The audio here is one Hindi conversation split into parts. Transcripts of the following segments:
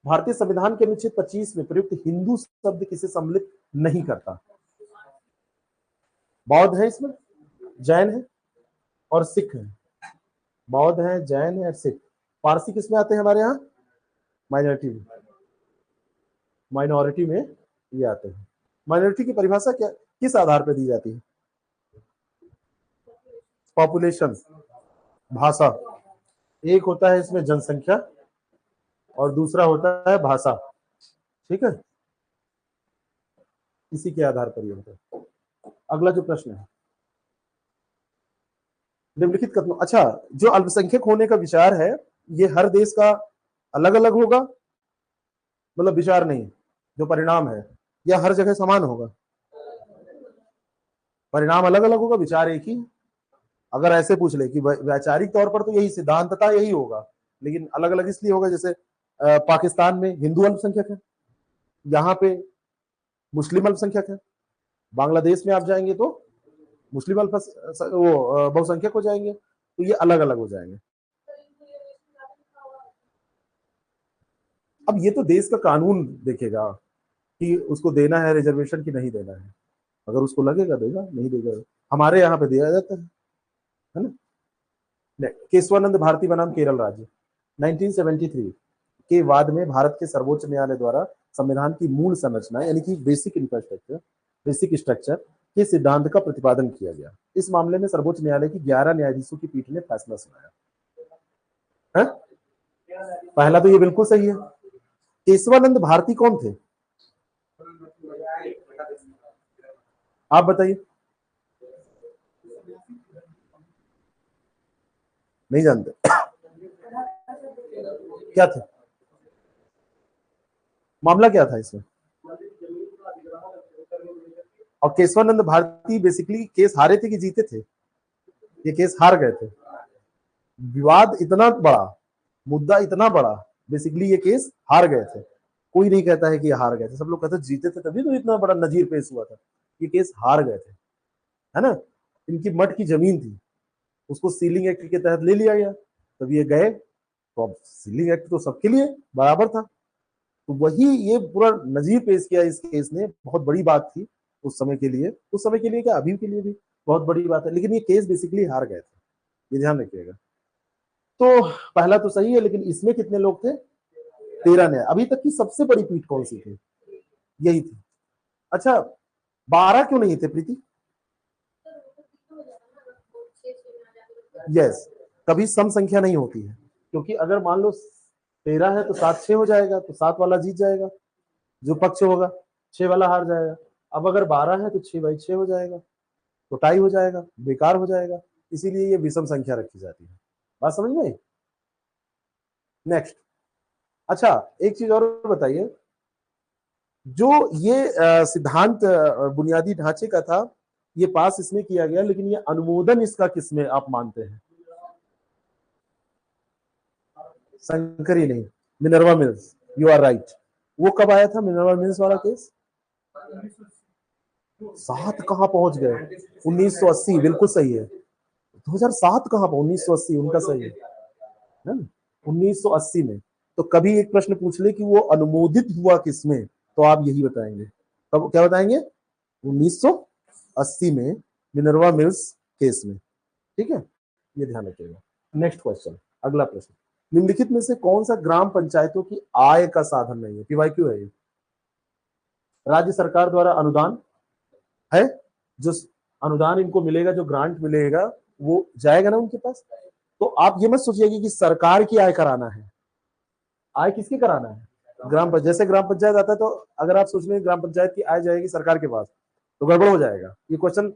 भारतीय संविधान के अनुच्छेद 25 में प्रयुक्त हिंदू शब्द किसे सम्मिलित नहीं करता? बौद्ध है इसमें, जैन है और सिख है। बौद्ध है, जैन है और सिख। पारसी किसमें आते हैं हमारे यहाँ? माइनॉरिटी में। माइनॉरिटी में ये आते हैं। माइनॉरिटी की परिभाषा क्या, किस आधार पर दी जाती है? पॉपुलेशन, भाषा। एक होता है इसमें जनसंख्या और दूसरा होता है भाषा, ठीक है, इसी के आधार पर ये होता है। अगला जो प्रश्न है, निम्नलिखित कथनों, अच्छा, जो अल्पसंख्यक होने का विचार है ये हर देश का अलग अलग होगा, मतलब विचार नहीं, जो परिणाम है, या हर जगह समान होगा? परिणाम अलग अलग होगा, विचार एक ही। अगर ऐसे पूछ ले कि वैचारिक तौर पर तो यही सिद्धांतता यही होगा, लेकिन अलग अलग इसलिए होगा, जैसे पाकिस्तान में हिंदू अल्पसंख्यक है, यहाँ पे मुस्लिम अल्पसंख्यक है, बांग्लादेश में आप जाएंगे तो मुस्लिम वो बहुसंख्यक हो जाएंगे, तो ये अलग अलग हो जाएंगे। अब ये तो देश का कानून देखेगा कि उसको देना है रिजर्वेशन कि नहीं देना है, अगर उसको लगेगा देगा, नहीं देगा। हमारे यहाँ पे दिया जाता है ना। केशवानंद भारती बनाम केरल राज्य, 1973 के बाद में भारत के सर्वोच्च न्यायालय द्वारा संविधान की मूल संरचना यानी कि बेसिक स्ट्रक्चर के सिद्धांत का प्रतिपादन किया गया। इस मामले में सर्वोच्च न्यायालय की 11 न्यायाधीशों की पीठ ने फैसला सुनाया है? पहला तो ये बिल्कुल सही है। केशवानंद भारती कौन थे, आप बताइए? नहीं जानते? क्या थे, मामला क्या था इसमें? और केशवानंद भारती बेसिकली केस हारे थे कि जीते थे? ये केस हार गए थे। विवाद इतना बड़ा, मुद्दा इतना बड़ा, बेसिकली ये केस हार गए थे। कोई नहीं कहता है कि ये हार गए थे, सब लोग कहते जीते थे, तभी तो इतना बड़ा नजीर पेश हुआ था। ये केस हार गए थे, है ना। इनकी मठ की जमीन थी, उसको सीलिंग एक्ट के तहत ले लिया गया, तब ये गए, तो अब सीलिंग एक्ट तो सबके लिए बराबर था, तो वही ये पूरा नजीर पेश किया इस केस ने। बहुत बड़ी बात थी उस समय के लिए, उस समय के लिए क्या अभी के लिए भी बहुत बड़ी बात है, लेकिन ये केस बेसिकली हार गए थे, ये ध्यान रखिएगा। तो पहला तो सही है, लेकिन इसमें कितने लोग थे? 13 ने। अभी तक की सबसे बड़ी पीठ कौन सी थी? यही थी। अच्छा, 12 क्यों नहीं थे प्रीति? यस, कभी सम संख्या नहीं होती है, क्योंकि अगर मान लो 13 है तो 7 6 हो जाएगा, तो 7 वाला जीत जाएगा, जो पक्ष होगा, 6 वाला हार जाएगा। अब अगर 12 है तो 6/6 हो जाएगा, तो टाई हो जाएगा, बेकार हो जाएगा, इसीलिए ये विषम संख्या रखी जाती है। बात समझ में? नेक्स्ट, अच्छा एक चीज और बताइए, जो ये सिद्धांत बुनियादी ढांचे का था, ये पास इसमें किया गया, लेकिन ये अनुमोदन इसका किसमें आप मानते हैं? शंकरी नहीं, Minerva Mills, you are right. वो कब आया था मिनर्वा मिल्स वाला केस? 7 कहां पहुंच गए? 1980, बिल्कुल सही है। 2007 कहां पर, 1980 उनका सही है ना, 1980 में। तो कभी एक प्रश्न पूछ ले कि वो अनुमोदित हुआ किसमें, तो आप यही बताएंगे। तब क्या बताएंगे? 1980 में मिनर्वा मिल्स केस में, ठीक है, ये ध्यान रखिएगा। नेक्स्ट क्वेश्चन, अगला प्रश्न, निम्नलिखित में से कौन सा ग्राम पंचायतों की आय का साधन नहीं है? पीवाईक्यू है ये। राज्य सरकार द्वारा अनुदान है, जो अनुदान इनको मिलेगा, जो ग्रांट मिलेगा वो जाएगा ना उनके पास। तो आप ये मत सोचिएगा कि सरकार की आय कराना है। आय किसकी कराना है? ग्राम पंचायत। जैसे ग्राम पंचायत आता है, तो अगर आप सोच लें ग्राम पंचायत की आय जाएगी सरकार के पास, तो गड़बड़ हो जाएगा। ये क्वेश्चन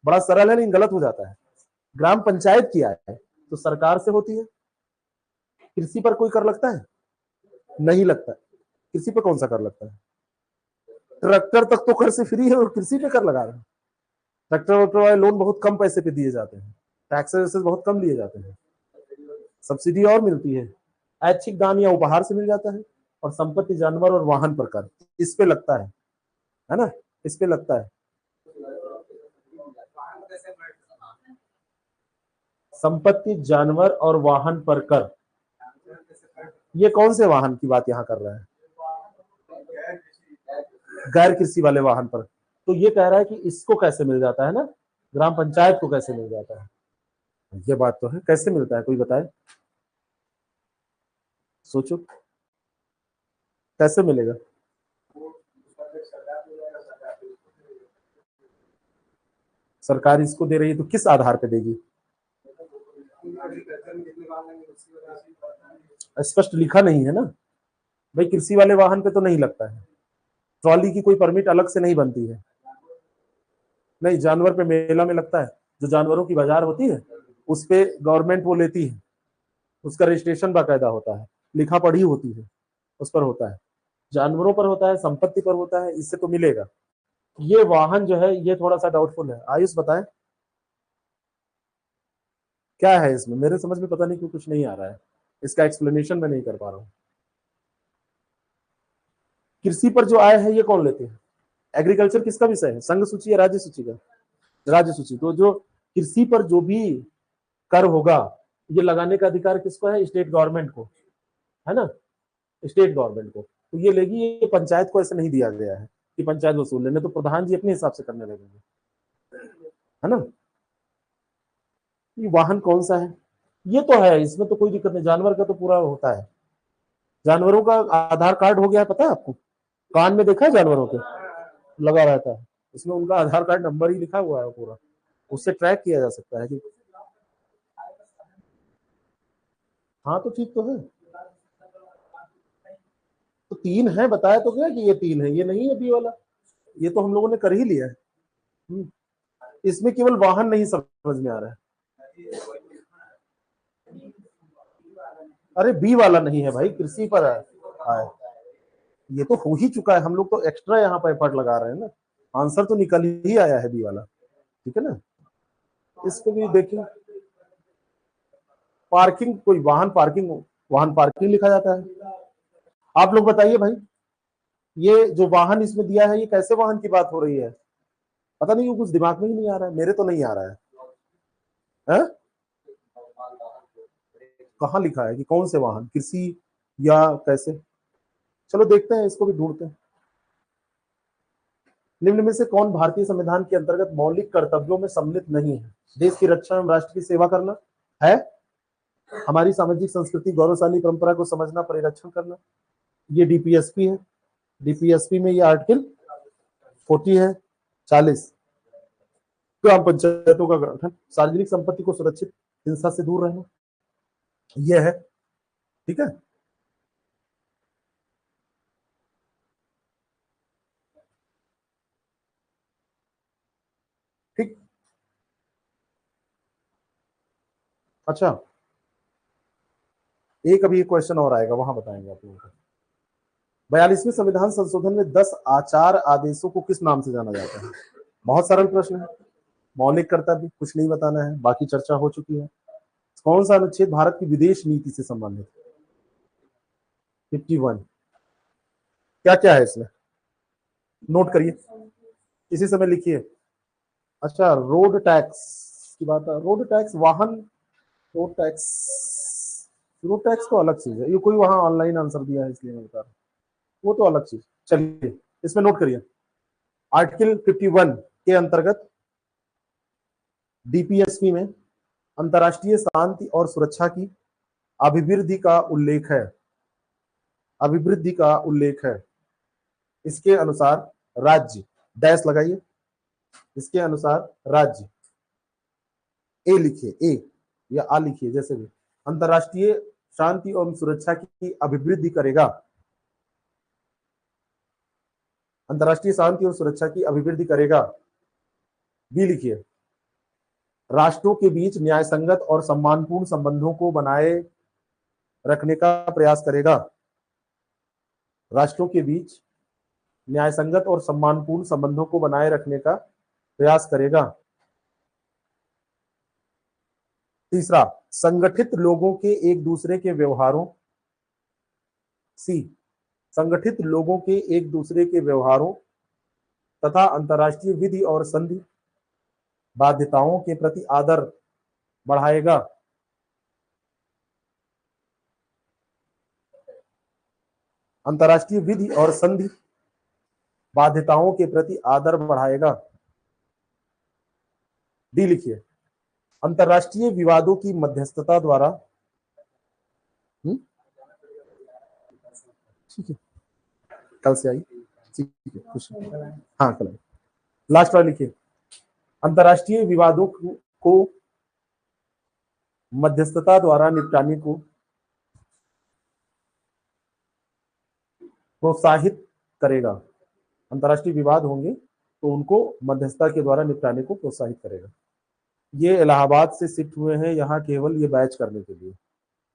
बड़ा सरल है लेकिन गलत हो जाता है। ग्राम पंचायत की आय तो सरकार से होती है। कृषि पर कोई कर लगता है? नहीं लगता। कृषि पर कौन सा कर लगता है? ट्रैक्टर तक तो कर से फ्री है और कृषि पे कर लगा रहे हैं। ट्रैक्टर वैक्टर वाले लोन बहुत कम पैसे पे दिए जाते हैं, टैक्सेस बहुत कम लिए जाते हैं, सब्सिडी और मिलती है, ऐच्छिक दान या उपहार से मिल जाता है, और संपत्ति, जानवर और वाहन पर कर इस पे लगता है ना, इस पे लगता है। संपत्ति, जानवर और वाहन पर कर, ये कौन से वाहन की बात यहाँ कर रहा है? गैर कृषि वाले वाहन पर। तो ये कह रहा है कि इसको कैसे मिल जाता है ना, ग्राम पंचायत को कैसे मिल जाता है? ये बात तो है, कैसे मिलता है कोई बताए? सोचो कैसे मिलेगा? सरकार इसको दे रही है तो किस आधार पे देगी? स्पष्ट लिखा नहीं है ना भाई, कृषि वाले वाहन पे तो नहीं लगता है। ट्रॉली की कोई परमिट अलग से नहीं बनती है। नहीं, जानवर पे मेला में लगता है, जो जानवरों की बाजार होती है उस पे गवर्नमेंट वो लेती है, उसका रजिस्ट्रेशन बाकायदा होता है, लिखा पढ़ी होती है, उस पर होता है। जानवरों पर होता है, संपत्ति पर होता है, इससे तो मिलेगा। ये वाहन जो है ये थोड़ा सा डाउटफुल है। आयुष बताएं क्या है इसमें, मेरे समझ में पता नहीं क्यों कुछ नहीं आ रहा है, इसका एक्सप्लेनेशन मैं नहीं कर पा रहा हूँ। कृषि पर जो आय है ये कौन लेते हैं? एग्रीकल्चर किसका विषय है, संघ सूची या राज्य सूची का? राज्य सूची। तो जो कृषि पर जो भी कर होगा ये लगाने का अधिकार किसको है? स्टेट गवर्नमेंट को, है ना, स्टेट गवर्नमेंट को। तो ये लेगी, ये पंचायत को ऐसे नहीं दिया गया है कि पंचायत वसूल लेने, तो प्रधान जी अपने हिसाब से करने लगेंगे, है ना। ये वाहन कौन सा है? ये तो है, इसमें तो कोई दिक्कत नहीं, जानवर का तो पूरा होता है। जानवरों का आधार कार्ड हो गया है, पता है आपको? कान में देखा है जानवरों के लगा रहता है, इसमें उनका आधार कार्ड नंबर ही लिखा हुआ है पूरा, उससे ट्रैक किया जा सकता है कि हाँ तो ठीक तो है। तो तीन है बताया तो क्या कि ये तीन है, ये नहीं है बी वाला, ये तो हम लोगों ने कर ही लिया है। इसमें केवल वाहन नहीं समझ में आ रहा है। अरे बी वाला नहीं है भाई, कृषि पर है। ये तो हो ही चुका है, हम लोग तो एक्स्ट्रा यहाँ पर एफर्ट लगा रहे हैं ना, आंसर तो निकल ही आया है बी वाला, ठीक है ना। इसको भी देखिए, पार्किंग, कोई वाहन पार्किंग, वाहन पार्किंग लिखा जाता है। आप लोग बताइए भाई, ये जो वाहन इसमें दिया है ये कैसे वाहन की बात हो रही है? पता नहीं, कुछ दिमाग में ही नहीं आ रहा है, मेरे तो नहीं आ रहा है। कहाँ लिखा है कि कौन से वाहन, कृषि या कैसे? चलो देखते हैं, इसको भी ढूंढते हैं। निम्न में से कौन भारतीय संविधान के अंतर्गत मौलिक कर्तव्यों में सम्मिलित नहीं है? देश की रक्षा एवं राष्ट्र की सेवा करना है, हमारी सामाजिक संस्कृति गौरवशाली परंपरा को समझना परिरक्षण करना, ये डीपीएसपी है। डीपीएसपी में ये आर्टिकल 40 है, 40 ग्राम पंचायतों का गठन, सार्वजनिक संपत्ति को सुरक्षित, हिंसा से दूर रहना, ये है, ठीक है। ठीक, अच्छा एक अभी क्वेश्चन और आएगा, वहां बताएंगे आप लोगों को। 42वें संविधान संशोधन में 10 आचार आदेशों को किस नाम से जाना जाता है? बहुत सरल प्रश्न है, मौलिक कर्तव्य कुछ नहीं बताना है, बाकी चर्चा हो चुकी है। कौन सा अनुच्छेद भारत की विदेश नीति से संबंधित? 51। क्या क्या है इसमें, नोट करिए, इसी समय लिखिए। अच्छा, रोड टैक्स की बात है, रोड टैक्स वाहन, रोड टैक्स, रोड टैक्स तो अलग चीज है, ये कोई वहां ऑनलाइन आंसर दिया है इसलिए मैं बता रहा हूँ, वो तो अलग चीज। चलिए इसमें नोट करिए, आर्टिकल 51 के अंतर्गत डीपीएसपी में अंतर्राष्ट्रीय शांति और सुरक्षा की अभिवृद्धि का उल्लेख है, अभिवृद्धि का उल्लेख है। इसके अनुसार राज्य, डैश लगाइए, इसके अनुसार राज्य, ए लिखिए, ए या आ लिखिए जैसे भी, अंतर्राष्ट्रीय शांति और सुरक्षा की अभिवृद्धि करेगा, अंतर्राष्ट्रीय शांति और सुरक्षा की अभिवृद्धि करेगा। बी लिखिए, राष्ट्रों के बीच न्याय संगत और सम्मानपूर्ण संबंधों को बनाए रखने का प्रयास करेगा, राष्ट्रों के बीच न्याय संगत और सम्मानपूर्ण संबंधों को बनाए रखने का प्रयास करेगा। तीसरा, संगठित लोगों के एक दूसरे के व्यवहारों, सी, संगठित लोगों के एक दूसरे के व्यवहारों तथा अंतर्राष्ट्रीय विधि और संधि बाध्यताओं के प्रति आदर बढ़ाएगा। अंतर्राष्ट्रीय विधि और संधि बाध्यताओं के प्रति आदर बढ़ाएगा। डी लिखिए, अंतर्राष्ट्रीय विवादों की मध्यस्थता द्वारा, ठीक है, कल से आई, ठीक है, खुश, हाँ कल। लास्ट वाला लिखिए, अंतर्राष्ट्रीय विवादों को मध्यस्थता द्वारा निपटाने को प्रोत्साहित करेगा। अंतर्राष्ट्रीय विवाद होंगे तो उनको मध्यस्थता के द्वारा निपटाने को प्रोत्साहित करेगा। ये इलाहाबाद से शिफ्ट हुए हैं यहाँ केवल ये बैच करने के लिए।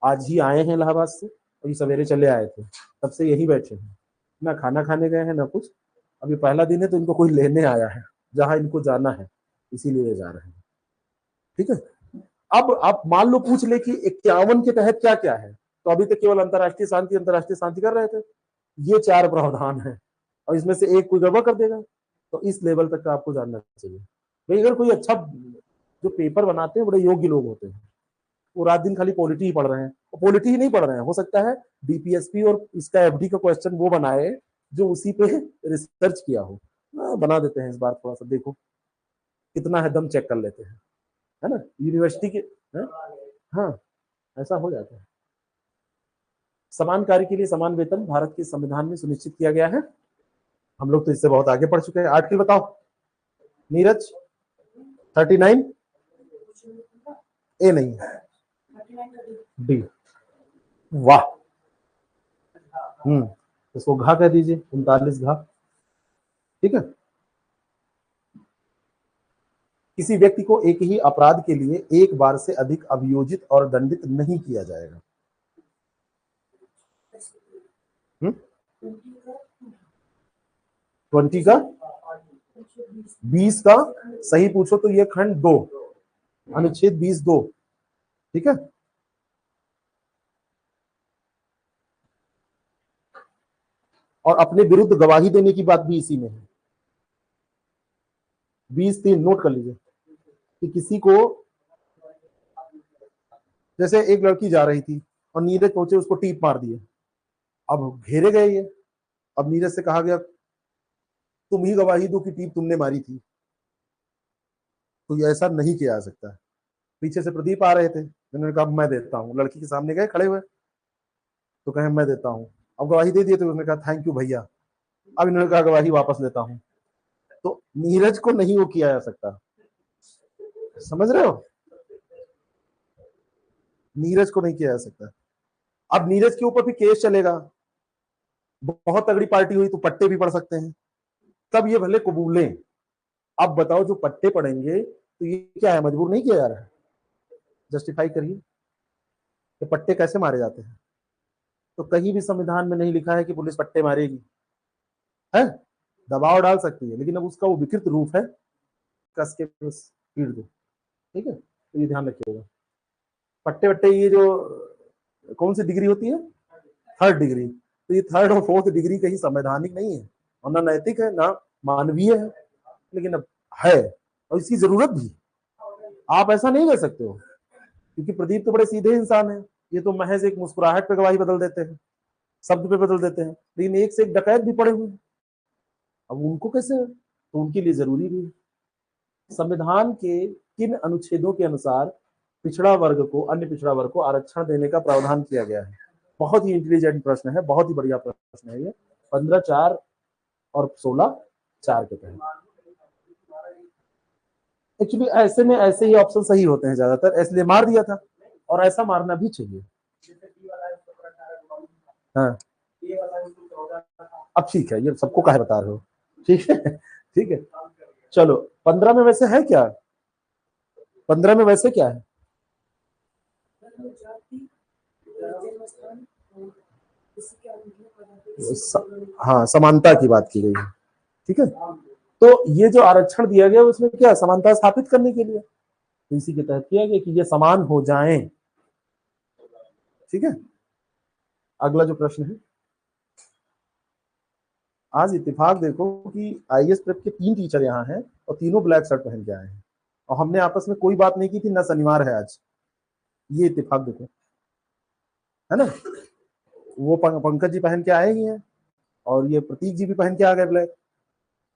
आज ही आए हैं इलाहाबाद से और ये सवेरे चले आए थे, तब से यही बैठे हैं, ना खाना खाने गए हैं ना कुछ। अभी पहला दिन है तो इनको कोई लेने आया है जहां इनको जाना है, इसीलिए जा रहे हैं। ठीक है, अब आप मान लो पूछ ले कि 51 के तहत क्या क्या है, तो अभी तक केवल अंतर्राष्ट्रीय शांति कर रहे थे। ये 4 प्रावधान है और इसमें से एक कोई गड़बड़ कर देगा, तो इस लेवल तक का आपको जानना चाहिए। भाई अगर कोई अच्छा जो पेपर बनाते हैं बड़े योग्य लोग होते हैं, वो रात दिन खाली पॉलिटी ही पढ़ रहे हैं, और पॉलिटी ही नहीं पढ़ रहे हैं, हो सकता है डीपीएसपी और इसका एफडी का क्वेश्चन वो बनाए जो उसी पे रिसर्च किया हो। बना देते हैं इस बार, थोड़ा सा देखो कितना है दम, चेक कर लेते हैं, है ना, यूनिवर्सिटी के है? हाँ, ऐसा हो जाता है। समान कार्य के लिए समान वेतन भारत के संविधान में सुनिश्चित किया गया है। हम लोग तो इससे बहुत आगे बढ़ चुके हैं। आर्टिकल बताओ नीरज। 39 ए नहीं है, डी। वाह, इसको घा कह दीजिए, 39 घा। ठीक है, किसी व्यक्ति को एक ही अपराध के लिए एक बार से अधिक अभियोजित और दंडित नहीं किया जाएगा। 20 का 20 का सही पूछो तो ये खंड 2 अनुच्छेद 20(2). ठीक है, और अपने विरुद्ध गवाही देने की बात भी इसी में है। 20(3) नोट कर लीजिए कि किसी को, जैसे एक लड़की जा रही थी और नीरज पहुंचे, उसको टीप मार दिए, अब घेरे गए ये, अब नीरज से कहा गया तुम ही गवाही दो कि टीप तुमने मारी थी, तो ये ऐसा नहीं किया जा सकता। पीछे से प्रदीप आ रहे थे, उन्होंने कहा मैं देता हूँ, लड़की के सामने गए खड़े हुए, तो कहे मैं देता हूँ, अब गवाही दे दिए, तो उन्होंने कहा थैंक यू भैया, अब इन्होंने कहा गवाही वापस लेता हूँ, तो नीरज को नहीं वो किया जा सकता, समझ रहे हो, नीरज को नहीं किया जा सकता। अब नीरज के ऊपर भी केस चलेगा, बहुत तगड़ी पार्टी हुई तो पट्टे भी पड़ सकते हैं, तब ये भले कबूलें। अब बताओ जो पट्टे पड़ेंगे तो ये क्या है, मजबूर नहीं किया जा रहा है, जस्टिफाई करिए कि पट्टे कैसे मारे जाते हैं। तो कहीं भी संविधान में नहीं लिखा है कि पुलिस पट्टे मारेगी, है, दबाव डाल सकती है, लेकिन अब उसका वो विकृत रूप है, कस के पीट दो। ठीक है, तो ये ध्यान रखिएगा। पट्टे वट्टे ये जो कौन सी डिग्री होती है, 3rd डिग्री, तो ये 3rd और 4th डिग्री कहीं संवैधानिक नहीं है और ना नैतिक है ना मानवीय है, लेकिन अब है और इसकी जरूरत भी। आप ऐसा नहीं कर सकते हो, क्योंकि प्रदीप तो बड़े सीधे इंसान है, ये तो महज एक मुस्कुराहट पे गवाही बदल देते हैं, शब्द पे बदल देते हैं, लेकिन एक से एक डकैत भी पड़े हुए हैं, अब उनको कैसे, तो उनके लिए जरूरी भी है। संविधान के किन अनुच्छेदों के अनुसार पिछड़ा वर्ग को, अन्य पिछड़ा वर्ग को आरक्षण देने का प्रावधान किया गया है? बहुत ही इंटेलिजेंट प्रश्न है, बहुत ही बढ़िया प्रश्न है ये। 15(4) और 16(4) के तहत। एक्चुअली ऐसे में ऐसे ही ऑप्शन सही होते हैं ज्यादातर, इसलिए मार दिया था, और ऐसा मारना भी चाहिए। हाँ, अब ठीक है, ये सबको काहे बता रहे हो, ठीक है, ठीक है, चलो 15 में वैसे है क्या, 15 में वैसे क्या है, हाँ समानता की बात की गई है। ठीक है, तो ये जो आरक्षण दिया गया उसमें क्या, समानता स्थापित करने के लिए, तो इसी के तहत किया गया कि ये समान हो जाएं। ठीक है, अगला जो प्रश्न है, आज इत्तेफाक देखो कि आईएएस प्रेप के 3 टीचर यहाँ हैं और तीनों ब्लैक शर्ट पहन के आए हैं, और हमने आपस में कोई बात नहीं की थी, ना शनिवार है आज, ये इत्तेफाक देखो, है ना। वो पंकज जी पहन के आए ही हैं और ये प्रतीक जी भी पहन के आ गए ब्लैक।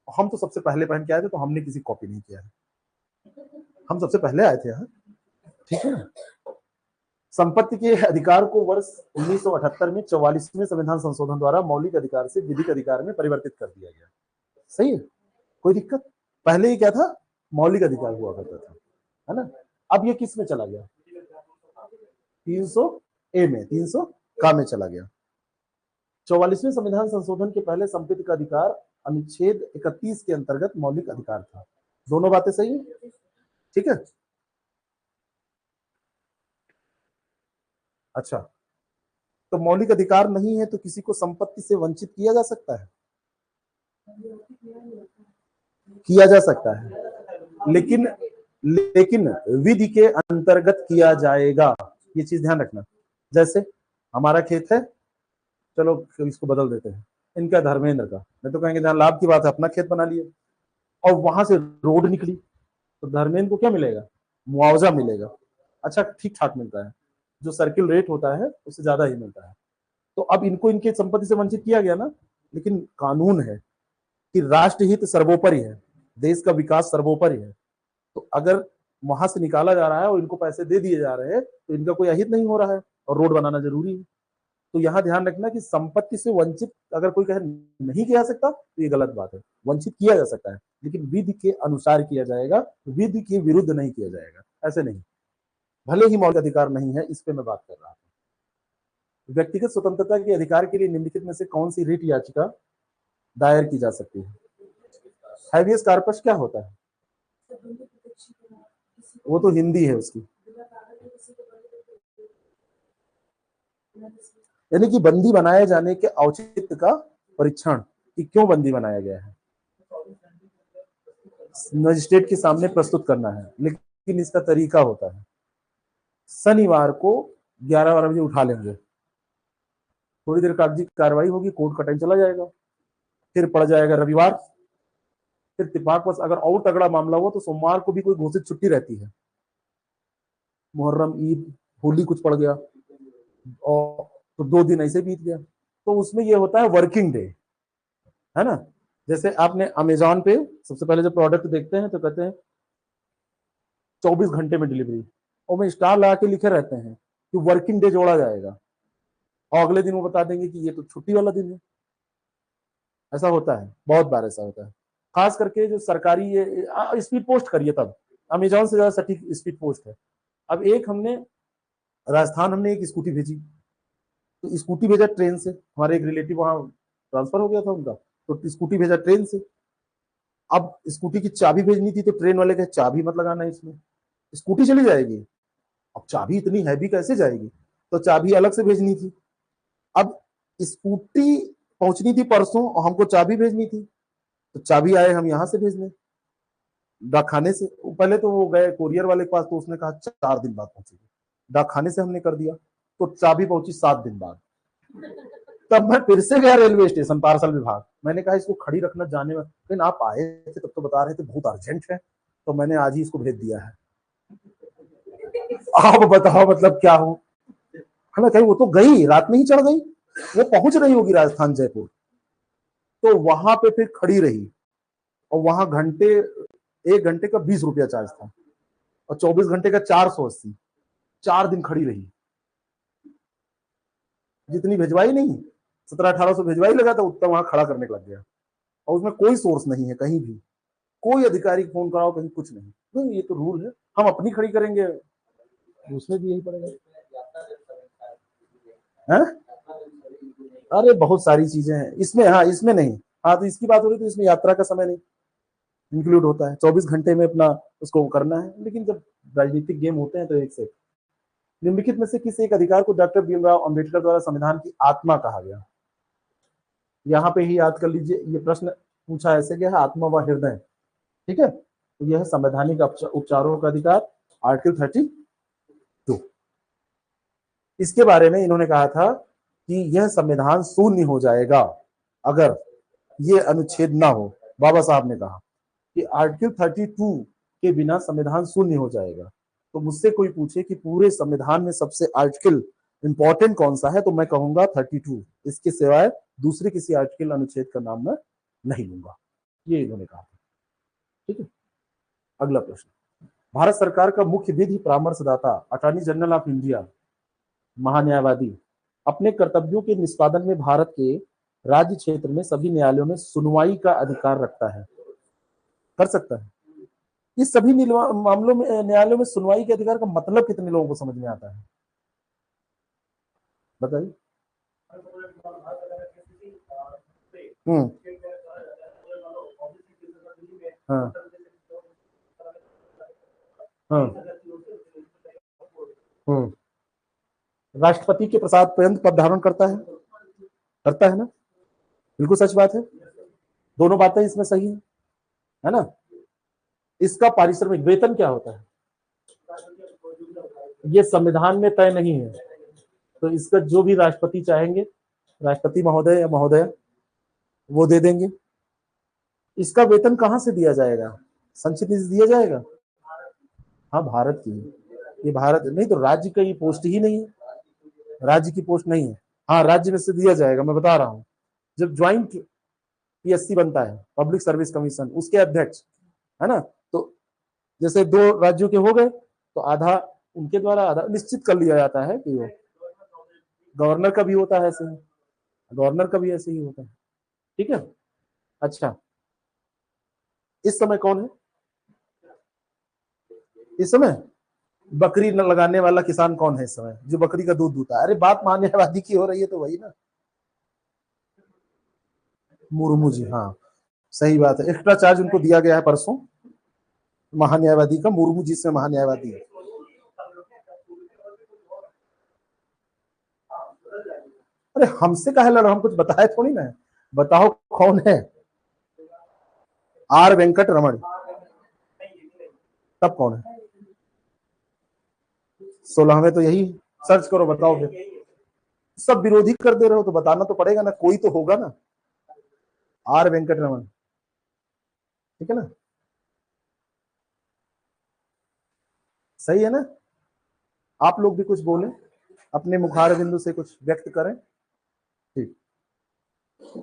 हम तो सबसे पहले पहन के आए थे, तो हमने किसी कॉपी नहीं किया है, हम सबसे पहले आए थे यहाँ, ठीक है ना। संपत्ति के अधिकार को वर्ष 1978 में 44वें संविधान संशोधन द्वारा मौलिक अधिकार से विधिक अधिकार में परिवर्तित कर दिया गया। सही है, कोई दिक्कत? पहले ही क्या था, मौलिक अधिकार हुआ करता था, है ना। अब ये किस में चला गया, 300 ए में, 300 का में चला गया। 44वें संविधान संशोधन के पहले संपत्ति का अधिकार अनुच्छेद 31 के अंतर्गत मौलिक अधिकार था। दोनों बातें सही है, ठीक है। अच्छा, तो मौलिक अधिकार नहीं है तो किसी को संपत्ति से वंचित किया जा सकता है, किया जा सकता है, लेकिन लेकिन विधि के अंतर्गत किया जाएगा, ये चीज ध्यान रखना। जैसे हमारा खेत है, चलो इसको बदल देते हैं, इनका धर्मेंद्र का, मैं तो कहेंगे जहां लाभ की बात है अपना खेत बना लिए, और वहां से रोड निकली, तो धर्मेंद्र को क्या मिलेगा, मुआवजा मिलेगा। अच्छा, ठीक ठाक मिलता है, जो सर्किल रेट होता है उससे ज्यादा ही मिलता है। तो अब इनको इनके संपत्ति से वंचित किया गया ना, लेकिन कानून है कि राष्ट्रहित सर्वोपरि है, देश का विकास सर्वोपरि है। तो अगर वहां से निकाला जा रहा है और इनको पैसे दे दिए जा रहे हैं, तो इनका कोई अहित नहीं हो रहा है और रोड बनाना जरूरी है। तो यहाँ ध्यान रखना कि संपत्ति से वंचित अगर कोई कहे नहीं किया जा सकता, तो ये गलत बात है। वंचित किया जा सकता है, लेकिन विधि के अनुसार किया जाएगा, विधि के विरुद्ध नहीं किया जाएगा, ऐसे नहीं। भले ही मौलिक अधिकार नहीं है, इस पे मैं बात कर रहा हूँ। व्यक्तिगत स्वतंत्रता के अधिकार के लिए निम्नलिखित में से कौन सी रिट याचिका दायर की जा सकती है? हैवियस कॉर्पस क्या होता है? वो तो हिंदी है उसकी, यानी कि बंदी बनाए जाने के औचित्य का परीक्षण, कि क्यों बंदी बनाया गया है, मजिस्ट्रेट के सामने प्रस्तुत करना है। लेकिन इसका तरीका होता है, शनिवार को 11-12 बजे उठा लेंगे, थोड़ी देर कागजी कार्रवाई होगी, कोर्ट का टाइम चला जाएगा, फिर पड़ जाएगा रविवार, फिर इत्तेफाक अगर और तगड़ा मामला हो तो सोमवार को भी कोई घोषित छुट्टी रहती है, मुहर्रम, ईद, होली कुछ पड़ गया, और तो 2 दिन ऐसे बीत गया। तो उसमें ये होता है वर्किंग डे, है ना। जैसे आपने अमेजोन पे सबसे पहले जब प्रोडक्ट देखते हैं तो कहते हैं 24 घंटे में डिलीवरी, और में स्टार लगा के लिखे रहते हैं कि वर्किंग डे जोड़ा जाएगा, और अगले दिन वो बता देंगे कि ये तो छुट्टी वाला दिन है। ऐसा होता है, बहुत बार ऐसा होता है, खास करके जो सरकारी ये स्पीड पोस्ट करिए, तब अमेजोन से ज्यादा सटीक स्पीड पोस्ट है। अब एक हमने राजस्थान, हमने एक स्कूटी भेजी, तो स्कूटी भेजा ट्रेन से, हमारे एक रिलेटिव वहां ट्रांसफर हो गया था उनका, तो स्कूटी भेजा ट्रेन से। अब स्कूटी की चाबी भेजनी थी, तो ट्रेन वाले कहे चाबी मत लगाना इसमें, स्कूटी चली जाएगी। अब चाबी इतनी हैवी कैसे जाएगी, तो चाबी अलग से भेजनी थी। अब स्कूटी पहुंचनी थी परसों और हमको चाबी भेजनी थी, तो चाबी आए हम यहाँ से भेजने डाकखाने से। पहले तो वो गए कोरियर वाले के पास, तो उसने कहा 4 दिन बाद पहुंचेगी। डाकखाने से हमने कर दिया, तो चाबी पहुंची 7 दिन बाद। तब मैं फिर से गया रेलवे स्टेशन, पार्सल विभाग, मैंने कहा इसको खड़ी रखना जाने में, लेकिन आप आए थे तब तो बता रहे थे बहुत अर्जेंट है, तो मैंने आज ही इसको भेज दिया है। आप बताओ मतलब क्या हो, है ना। कहीं वो तो गई, रात में ही चढ़ गई, वो पहुंच रही होगी राजस्थान जयपुर, तो वहां पे फिर खड़ी रही, और वहां घंटे, 1 घंटे का 20 रुपया चार्ज था, और 24 घंटे का 480, 4 दिन खड़ी रही। जितनी भिजवाई नहीं, 1700-1800 भिजवाई लगा था, उतना वहां खड़ा करने लग गया, और उसमें कोई सोर्स नहीं है कहीं भी, कोई अधिकारी फोन कराओ कहीं कुछ नहीं, तो ये तो रूल है, हम अपनी खड़ी करेंगे, उसमें भी यही पड़ेगा है। अरे बहुत सारी चीजें हैं इसमें, हाँ इसमें नहीं, हाँ तो इसकी बात हो रही, तो इसमें यात्रा का समय नहीं इंक्लूड होता है, 24 घंटे में अपना उसको करना है। लेकिन जब राजनीतिक गेम होते हैं तो एक से, निम्नलिखित में से किस एक अधिकार को डॉक्टर भीमराव अंबेडकर द्वारा संविधान की आत्मा कहा गया? यहाँ पे ही याद कर लीजिए, ये प्रश्न पूछा ऐसे गया है, आत्मा व हृदय, ठीक है। तो यह है संवैधानिक उपचारों का अधिकार, आर्टिकल 32। इसके बारे में इन्होंने कहा था कि यह संविधान शून्य हो जाएगा अगर ये अनुच्छेद ना हो। बाबा साहब ने कहा कि आर्टिकल 32 के बिना संविधान शून्य हो जाएगा। तो मुझसे कोई पूछे कि पूरे संविधान में सबसे आर्टिकल इंपॉर्टेंट कौन सा है, तो मैं कहूंगा 32। इसके सिवाय दूसरे किसी आर्टिकल अनुच्छेद का नाम मैं नहीं लूंगा, ये इन्होंने कहा था। ठीक है, अगला प्रश्न। भारत सरकार का मुख्य विधि परामर्शदाता अटॉर्नी जनरल ऑफ इंडिया, महान्यायवादी, अपने कर्तव्यों के निष्पादन में भारत के राज्य क्षेत्र में सभी न्यायालयों में सुनवाई का अधिकार रखता है, कर सकता है। इस सभी मामलों में न्यायालयों में सुनवाई के अधिकार का मतलब कितने लोगों को समझ में आता है, बताइए। हाँ हाँ। राष्ट्रपति के प्रसाद पर्यंत पद धारण करता है ना, बिल्कुल सच बात है, दोनों बातें इसमें सही है ना। इसका पारिश्रमिक वेतन क्या होता है, ये संविधान में तय नहीं है, तो इसका जो भी राष्ट्रपति चाहेंगे, राष्ट्रपति महोदय या महोदय, वो दे देंगे। इसका वेतन कहां से दिया जाएगा, संचित निधि दिया जाएगा। हाँ, भारत की, ये भारत नहीं तो राज्य का ये पोस्ट ही नहीं है, राज्य की पोस्ट नहीं है। हाँ, राज्य में से दिया जाएगा, मैं बता रहा हूँ। जब ज्वाइंट पीएससी बनता है, पब्लिक सर्विस कमीशन, उसके अध्यक्ष, है ना, तो जैसे दो राज्यों के हो गए तो आधा उनके द्वारा, आधा निश्चित कर लिया जाता है कि वो गवर्नर का भी होता है ऐसे ही, गवर्नर का भी ऐसे ही होता है। ठीक है, अच्छा, इस समय कौन है, इस समय बकरी न लगाने वाला किसान कौन है इस समय, जो बकरी का दूध दूता है। अरे बात महान्यायवादी की हो रही है तो वही ना, मुर्मू जी, हाँ सही बात है, एक्स्ट्रा चार्ज उनको दिया गया है परसों, महान्यायवादी का, मुर्मू जी से महान्यायवादी है। अरे हमसे काहे लड़ो, हम कुछ बताए थोड़ी ना, बताओ कौन है, आर वेंकट रमन, तब कौन है, 16वें तो यही, सर्च करो बताओ फिर, सब विरोधी कर दे रहे हो तो बताना तो पड़ेगा ना, कोई तो होगा ना, आर वेंकट रमन, ठीक है ना, सही है ना। आप लोग भी कुछ बोले, अपने मुखार बिंदु से कुछ व्यक्त करें। ठीक,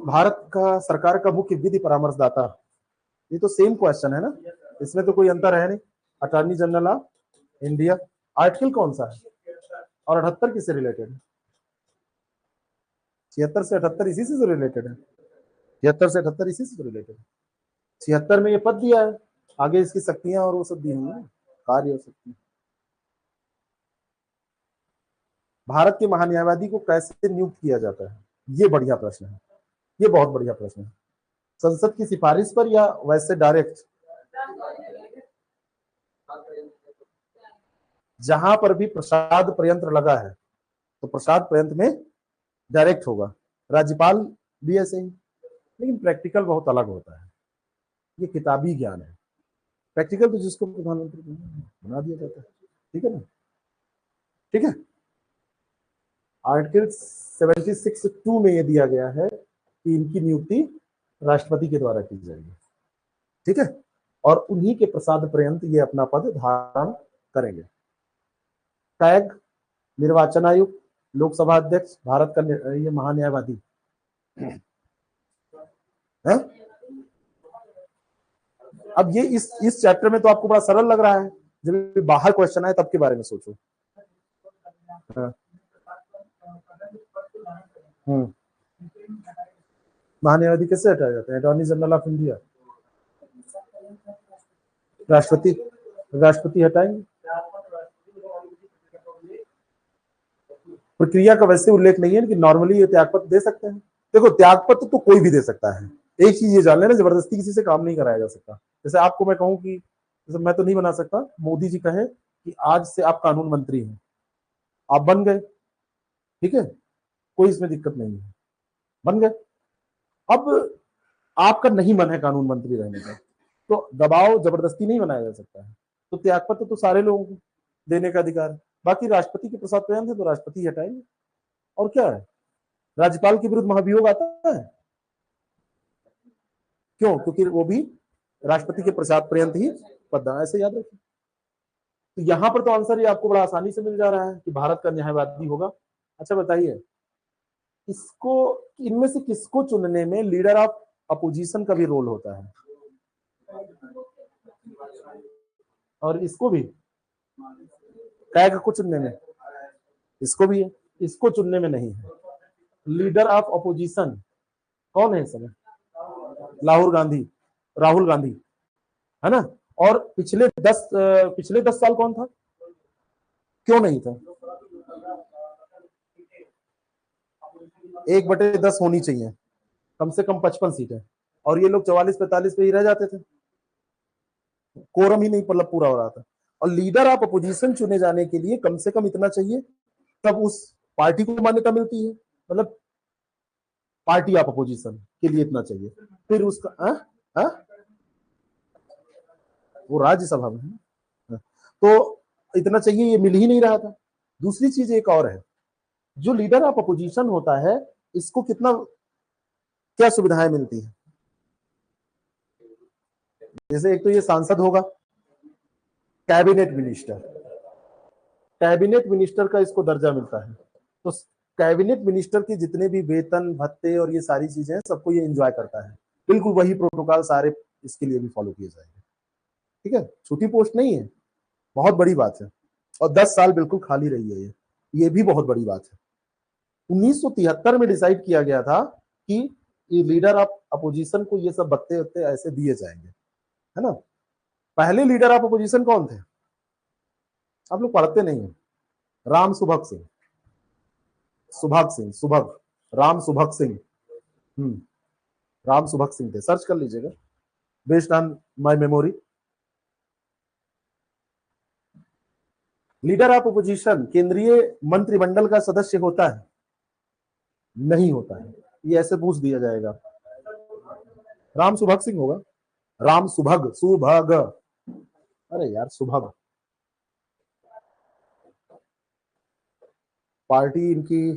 भारत का सरकार का मुख्य विधि परामर्शदाता, ये तो सेम क्वेश्चन है ना, इसमें तो कोई अंतर है नहीं, attorney general of India. Article कौन सा है और 78 किससे रिलेटेड है, 76 से 78 इसी से रिलेटेड है, 76 से 78 इसी से रिलेटेड है। 76 में ये पद दिया है, आगे इसकी शक्तियां और वो सब दी हुई है, कार्य और शक्ति। भारत के महान्यायवादी को कैसे नियुक्त किया जाता है, ये बढ़िया प्रश्न है, ये बहुत बढ़िया प्रश्न है। संसद की सिफारिश पर या वैसे डायरेक्ट, जहां पर भी प्रसाद प्रयंत्र लगा है तो प्रसाद प्रयंत्र में डायरेक्ट होगा, राज्यपाल भी ऐसे ही। लेकिन प्रैक्टिकल बहुत अलग होता है, ये किताबी ज्ञान है, प्रैक्टिकल तो जिसको प्रधानमंत्री बना दिया जाता है। ठीक है ना, ठीक है। आर्टिकल 76(2) में ये दिया गया है कि इनकी नियुक्ति राष्ट्रपति के द्वारा की जाएगी, ठीक है, और उन्हीं के प्रसाद पर्यंत ये अपना पद धारण करेंगे। टैग निर्वाचन आयुक्त, लोकसभा अध्यक्ष, भारत का ये महान्यायवादी है। अब ये इस चैप्टर में तो आपको बड़ा सरल लग रहा है, जब बाहर क्वेश्चन आए तब के बारे में सोचो। हाँ। महान्यायवादी कैसे हटाया जाता है, अटॉर्नी जनरल ऑफ इंडिया, राष्ट्रपति हटाएंगे। प्रक्रिया का वैसे उल्लेख नहीं है कि नॉर्मली ये त्यागपत्र दे सकते हैं। देखो, त्यागपत्र तो कोई भी दे सकता है, एक चीज ये जान लेना, जबरदस्ती किसी से काम नहीं कराया जा सकता। जैसे आपको मैं कहूं कि जैसे मैं तो नहीं बना सकता, मोदी जी कहे कि आज से आप कानून मंत्री हैं, आप बन गए, ठीक है, कोई इसमें दिक्कत नहीं है, बन गए। अब आपका नहीं मन है कानून मंत्री रहने का, तो दबाव जबरदस्ती नहीं बनाया जा सकता है, तो त्यागपत्र तो सारे लोगों को देने का अधिकार है। बाकी राष्ट्रपति के प्रसाद पर्यंत है तो राष्ट्रपति हटाएंगे, और क्या है, राज्यपाल के विरुद्ध महाभियोग आता है, क्यों, क्योंकि वो भी राष्ट्रपति के प्रसाद पर्यंत ही पद, ऐसे याद रखिए। तो यहां पर तो आंसर ये आपको बड़ा आसानी से मिल जा रहा है कि भारत का न्यायवादी होगा अच्छा बताइए, इसको, इनमें से किसको चुनने में लीडर ऑफ अपोजिशन का भी रोल होता है? और इसको भी कैग को चुनने में? इसको भी है, इसको चुनने में नहीं है। लीडर ऑफ अपोजिशन कौन है इस समय? राहुल गांधी, है ना। और पिछले 10 साल कौन था? क्यों नहीं था? 1/10 होनी चाहिए, कम से कम 55 सीटें, और ये लोग 44-45 पे ही रह जाते थे, कोरम ही नहीं मतलब पूरा हो रहा था। और लीडर ऑफ अपोजिशन चुने जाने के लिए कम से कम इतना चाहिए, तब उस पार्टी को मान्यता मिलती है, मतलब पार्टी ऑफ अपोजिशन के लिए इतना चाहिए, फिर उसका वो राज्यसभा में है, तो इतना चाहिए, ये मिल ही नहीं रहा था। दूसरी चीज एक और है, जो लीडर ऑफ अपोजिशन होता है, इसको कितना क्या सुविधाएं मिलती है? जैसे एक तो ये सांसद होगा, कैबिनेट मिनिस्टर का इसको दर्जा मिलता है, तो कैबिनेट मिनिस्टर के जितने भी वेतन भत्ते और ये सारी चीजें सबको ये एंजॉय करता है। बिल्कुल वही प्रोटोकॉल सारे इसके लिए भी फॉलो किए जाएंगे। ठीक है, छोटी पोस्ट नहीं है, बहुत बड़ी बात है। और 10 साल बिल्कुल खाली रही है, ये भी बहुत बड़ी बात है। 1973 में डिसाइड किया गया था कि ये लीडर ऑफ अपोजिशन को ये सब भत्ते वत्ते ऐसे दिए जाएंगे, है ना। पहले लीडर ऑफ अपोजिशन कौन थे? आप लोग पढ़ते नहीं है। राम सुभग सिंह, राम सुभग सिंह, राम सुभग सिंह थे, सर्च कर लीजिएगा based on my memory. Leader of opposition केंद्रीय मंत्रिमंडल का सदस्य होता है? नहीं होता है, ये ऐसे पूछ दिया जाएगा। राम सुभग सिंह होगा, राम सुभग, अरे यार सुभग। पार्टी इनकी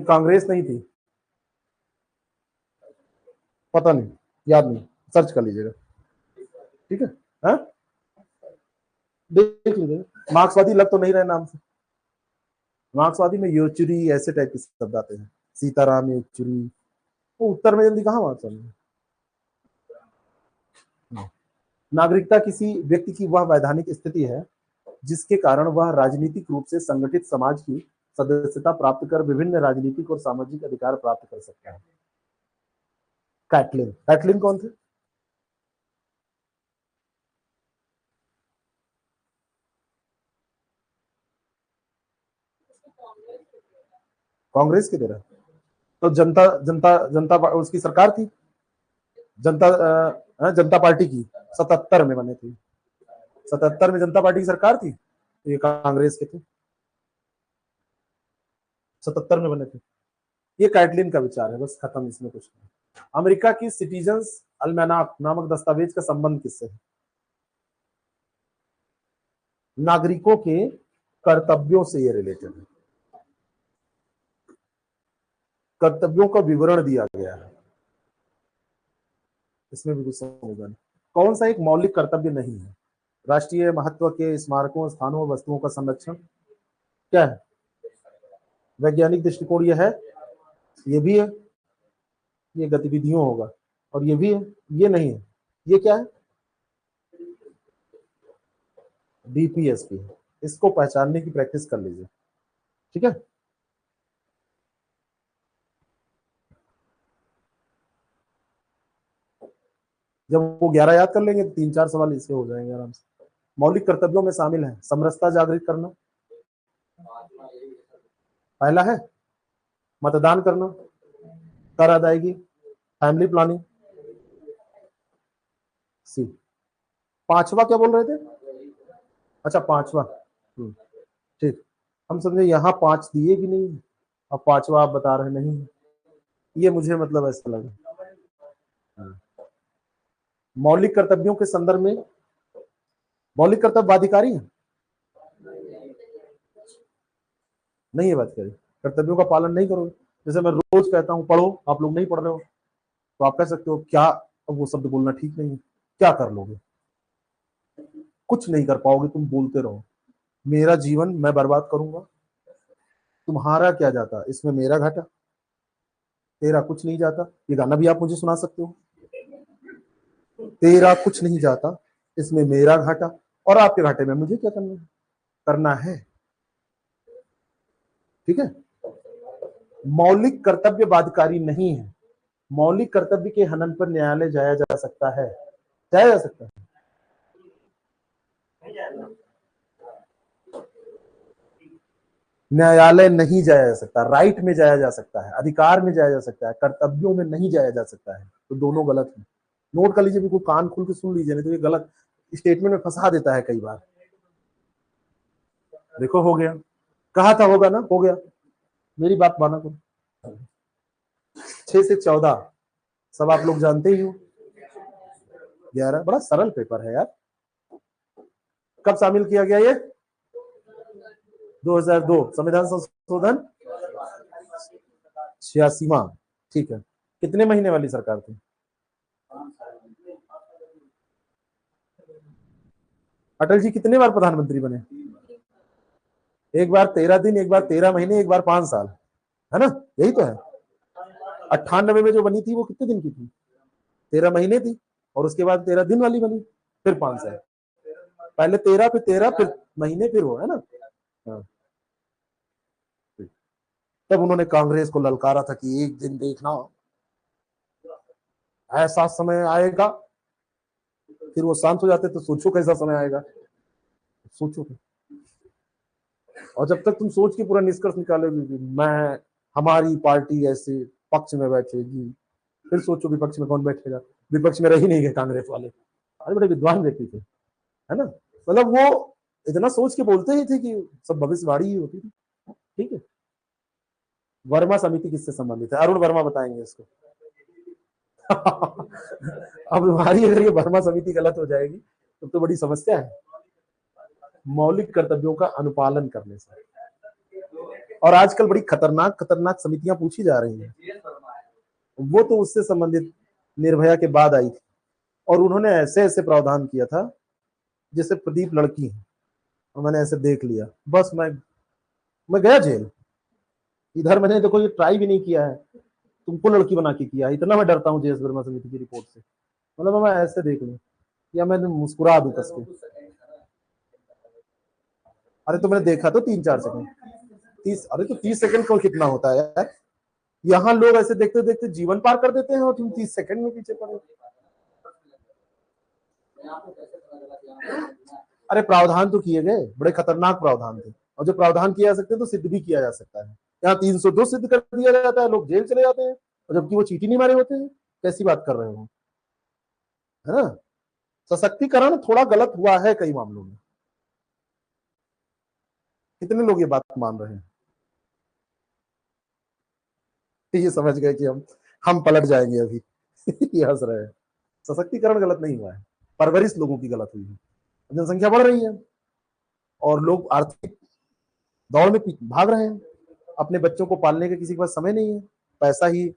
कांग्रेस नहीं थी, पता नहीं, याद नहीं, सर्च कर लीजिएगा। ठीक है, हाँ देख लीजिएगा। मार्क्सवादी लग तो नहीं रहे नाम से, मार्क्सवादी में येचुरी ऐसे टाइप के शब्द आते हैं, सीताराम येचुरी, वो उत्तर में जल्दी कहाँ मार्क्सवादी। नागरिकता किसी व्यक्ति की वह वैधानिक स्थिति है जिसके कारण वह राजनीतिक रूप से संगठित समाज की सदस्यता प्राप्त कर विभिन्न राजनीतिक और सामाजिक अधिकार प्राप्त कर सकता है। कैटलिन कौन थे? कांग्रेस के तरह, तो जनता उसकी सरकार थी, जनता पार्टी की 77 में बने थे, 77 में जनता पार्टी की सरकार थी, ये कांग्रेस के थे, 77 में बने थे। ये कैटलिन का विचार है, बस खत्म, इसमें कुछ नहीं। अमेरिका की सिटीजन्स अल्मैनाक नामक दस्तावेज का संबंध किससे है? नागरिकों के कर्तव्यों से ये रिलेटेड है, कर्तव्यों का विवरण दिया गया है, इसमें भी कुछ समझना नहीं। कौन सा एक मौलिक कर्तव्य नहीं है? राष्ट्रीय महत्व के स्मारकों, स्थानों और वस्तुओं का संरक्षण क्या है? वैज्ञानिक दृष्टिकोण ये है, ये भी है, ये गतिविधियों होगा, और ये भी है, ये नहीं है, ये क्या है? डीपीएसपी, इसको पहचानने की प्रैक्टिस कर लीजिए। ठीक है, जब वो 11 याद कर लेंगे तो 3-4 सवाल इससे हो जाएंगे आराम से। मौलिक कर्तव्यों में शामिल है समरसता जागृत करना, पहला है मतदान करना, कर अदायगी, फैमिली प्लानिंग, सी। पांचवा क्या बोल रहे थे? अच्छा पांचवा, ठीक, हम समझे यहाँ 5 दिए कि नहीं, अब पांचवा आप बता रहे नहीं, ये मुझे मतलब ऐसा लगा। मौलिक कर्तव्यों के संदर्भ में, मौलिक कर्तव्य बाध्यकारी है, नहीं है बाध्यकारी, कर्तव्यों का पालन नहीं करोगे। जैसे मैं रोज कहता हूँ पढ़ो, आप लोग नहीं पढ़ रहे हो, तो आप कह सकते हो क्या, अब वो शब्द बोलना ठीक नहीं है, क्या कर लोगे? कुछ नहीं कर पाओगे, तुम बोलते रहो, मेरा जीवन मैं बर्बाद करूंगा, तुम्हारा क्या जाता, इसमें मेरा घाटा, तेरा कुछ नहीं जाता। ये गाना भी आप मुझे सुना सकते हो, तेरा कुछ नहीं जाता, इसमें मेरा घाटा, और आपके घाटे में मुझे क्या करना है। ठीक है, मौलिक कर्तव्य बाध्यकारी नहीं है। मौलिक कर्तव्य के हनन पर न्यायालय जाया जा सकता है, जाया जा सकता है। न्यायालय नहीं जाया जा सकता, राइट में जाया जा सकता है, अधिकार में जाया जा सकता है, कर्तव्यों में नहीं जाया जा सकता है। तो दोनों गलत है। नोट कर लीजिए, बिल्कुल कान खोल के सुन लीजिए, नहीं तो ये गलत स्टेटमेंट में फंसा देता है कई बार। देखो हो गया, कहा था होगा ना, हो गया, मेरी बात माना करो। 6 से 14 सब आप लोग जानते ही हो। 11 बड़ा सरल पेपर है यार। कब शामिल किया गया ये? 2002 संविधान संशोधन 86वां। ठीक है, कितने महीने वाली सरकार थी? अटल जी कितने बार प्रधानमंत्री बने? एक बार 13 दिन, एक बार 13 महीने, एक बार 5 साल, है ना? यही तो है। 98 में जो बनी थी वो कितने दिन की थी? 13 महीने थी, और उसके बाद 13 दिन वाली बनी, फिर 5 साल। पहले 13, फिर 13, फिर महीने, फिर वो, है ना? हाँ। तब उन्होंने कांग्रेस को ललकारा था कि एक दिन देखना ऐसा समय आएगा, फिर वो शांत हो जाते तो सोचो कैसा समय आएगा, सोचो। और जब तक तुम सोच के पूरा निष्कर्ष निकालोगे मैं, हमारी पार्टी ऐसे पक्ष में बैठेगी, फिर सोचो विपक्ष में कौन बैठेगा। विपक्ष में रह ही नहीं गए कांग्रेस वाले। अरे बड़े विद्वान व्यक्ति थे, है ना? मतलब वो इतना सोच के बोलते ही थे कि सब भविष्यवाणी ही होती थी। ठीक है, वर्मा समिति किससे संबंधित है? अरुण वर्मा बताएंगे इसको। अब हमारी अगर ये वर्मा समिति गलत हो जाएगी तो बड़ी समस्या है। मौलिक कर्तव्यों का अनुपालन करने से, और आजकल बड़ी खतरनाक खतरनाक समितियां पूछी जा रही हैं, वो तो उससे संबंधित निर्भया के बाद आई थी, और उन्होंने ऐसे ऐसे प्रावधान किया था जैसे प्रदीप लड़की है, और मैंने ऐसे देख लिया, बस मैं गया जेल। इधर मैंने देखो ये ट्राई भी नहीं किया है, तुमको लड़की बना के किया, इतना मैं डरता हूँ जेएस वर्मा समिति की रिपोर्ट से। मतलब मैं ऐसे देख लूं या मैं मुस्कुरा दूं कस के। अरे तो मैंने देखा तो 3-4 सेकंड, 30, अरे तो 30 सेकंड को कितना होता है यार? यहाँ लोग ऐसे देखते देखते जीवन पार कर देते हैं, और तुम 30 सेकंड में पीछे पड़े। अरे प्रावधान तो किए गए, बड़े खतरनाक प्रावधान थे, और जो प्रावधान किया जा सकते हैं तो सिद्ध भी किया जा सकता है। यहाँ 302 सिद्ध कर दिया जाता है, लोग जेल चले जाते हैं, और जबकि वो चीटी नहीं मारे होते हैं। कैसी बात कर रहे हो, है ना? सशक्तिकरण थोड़ा गलत हुआ है कई मामलों में। कितने लोग ये बात मान रहे हैं? ये समझ गए कि हम पलट जाएंगे अभी। ये हंस रहे हैं। सशक्तिकरण गलत नहीं हुआ है, परवरिश लोगों की गलत हुई है। जनसंख्या बढ़ रही है, और लोग आर्थिक दौड़ में भाग रहे हैं, अपने बच्चों को पालने का किसी के पास समय नहीं है, पैसा ही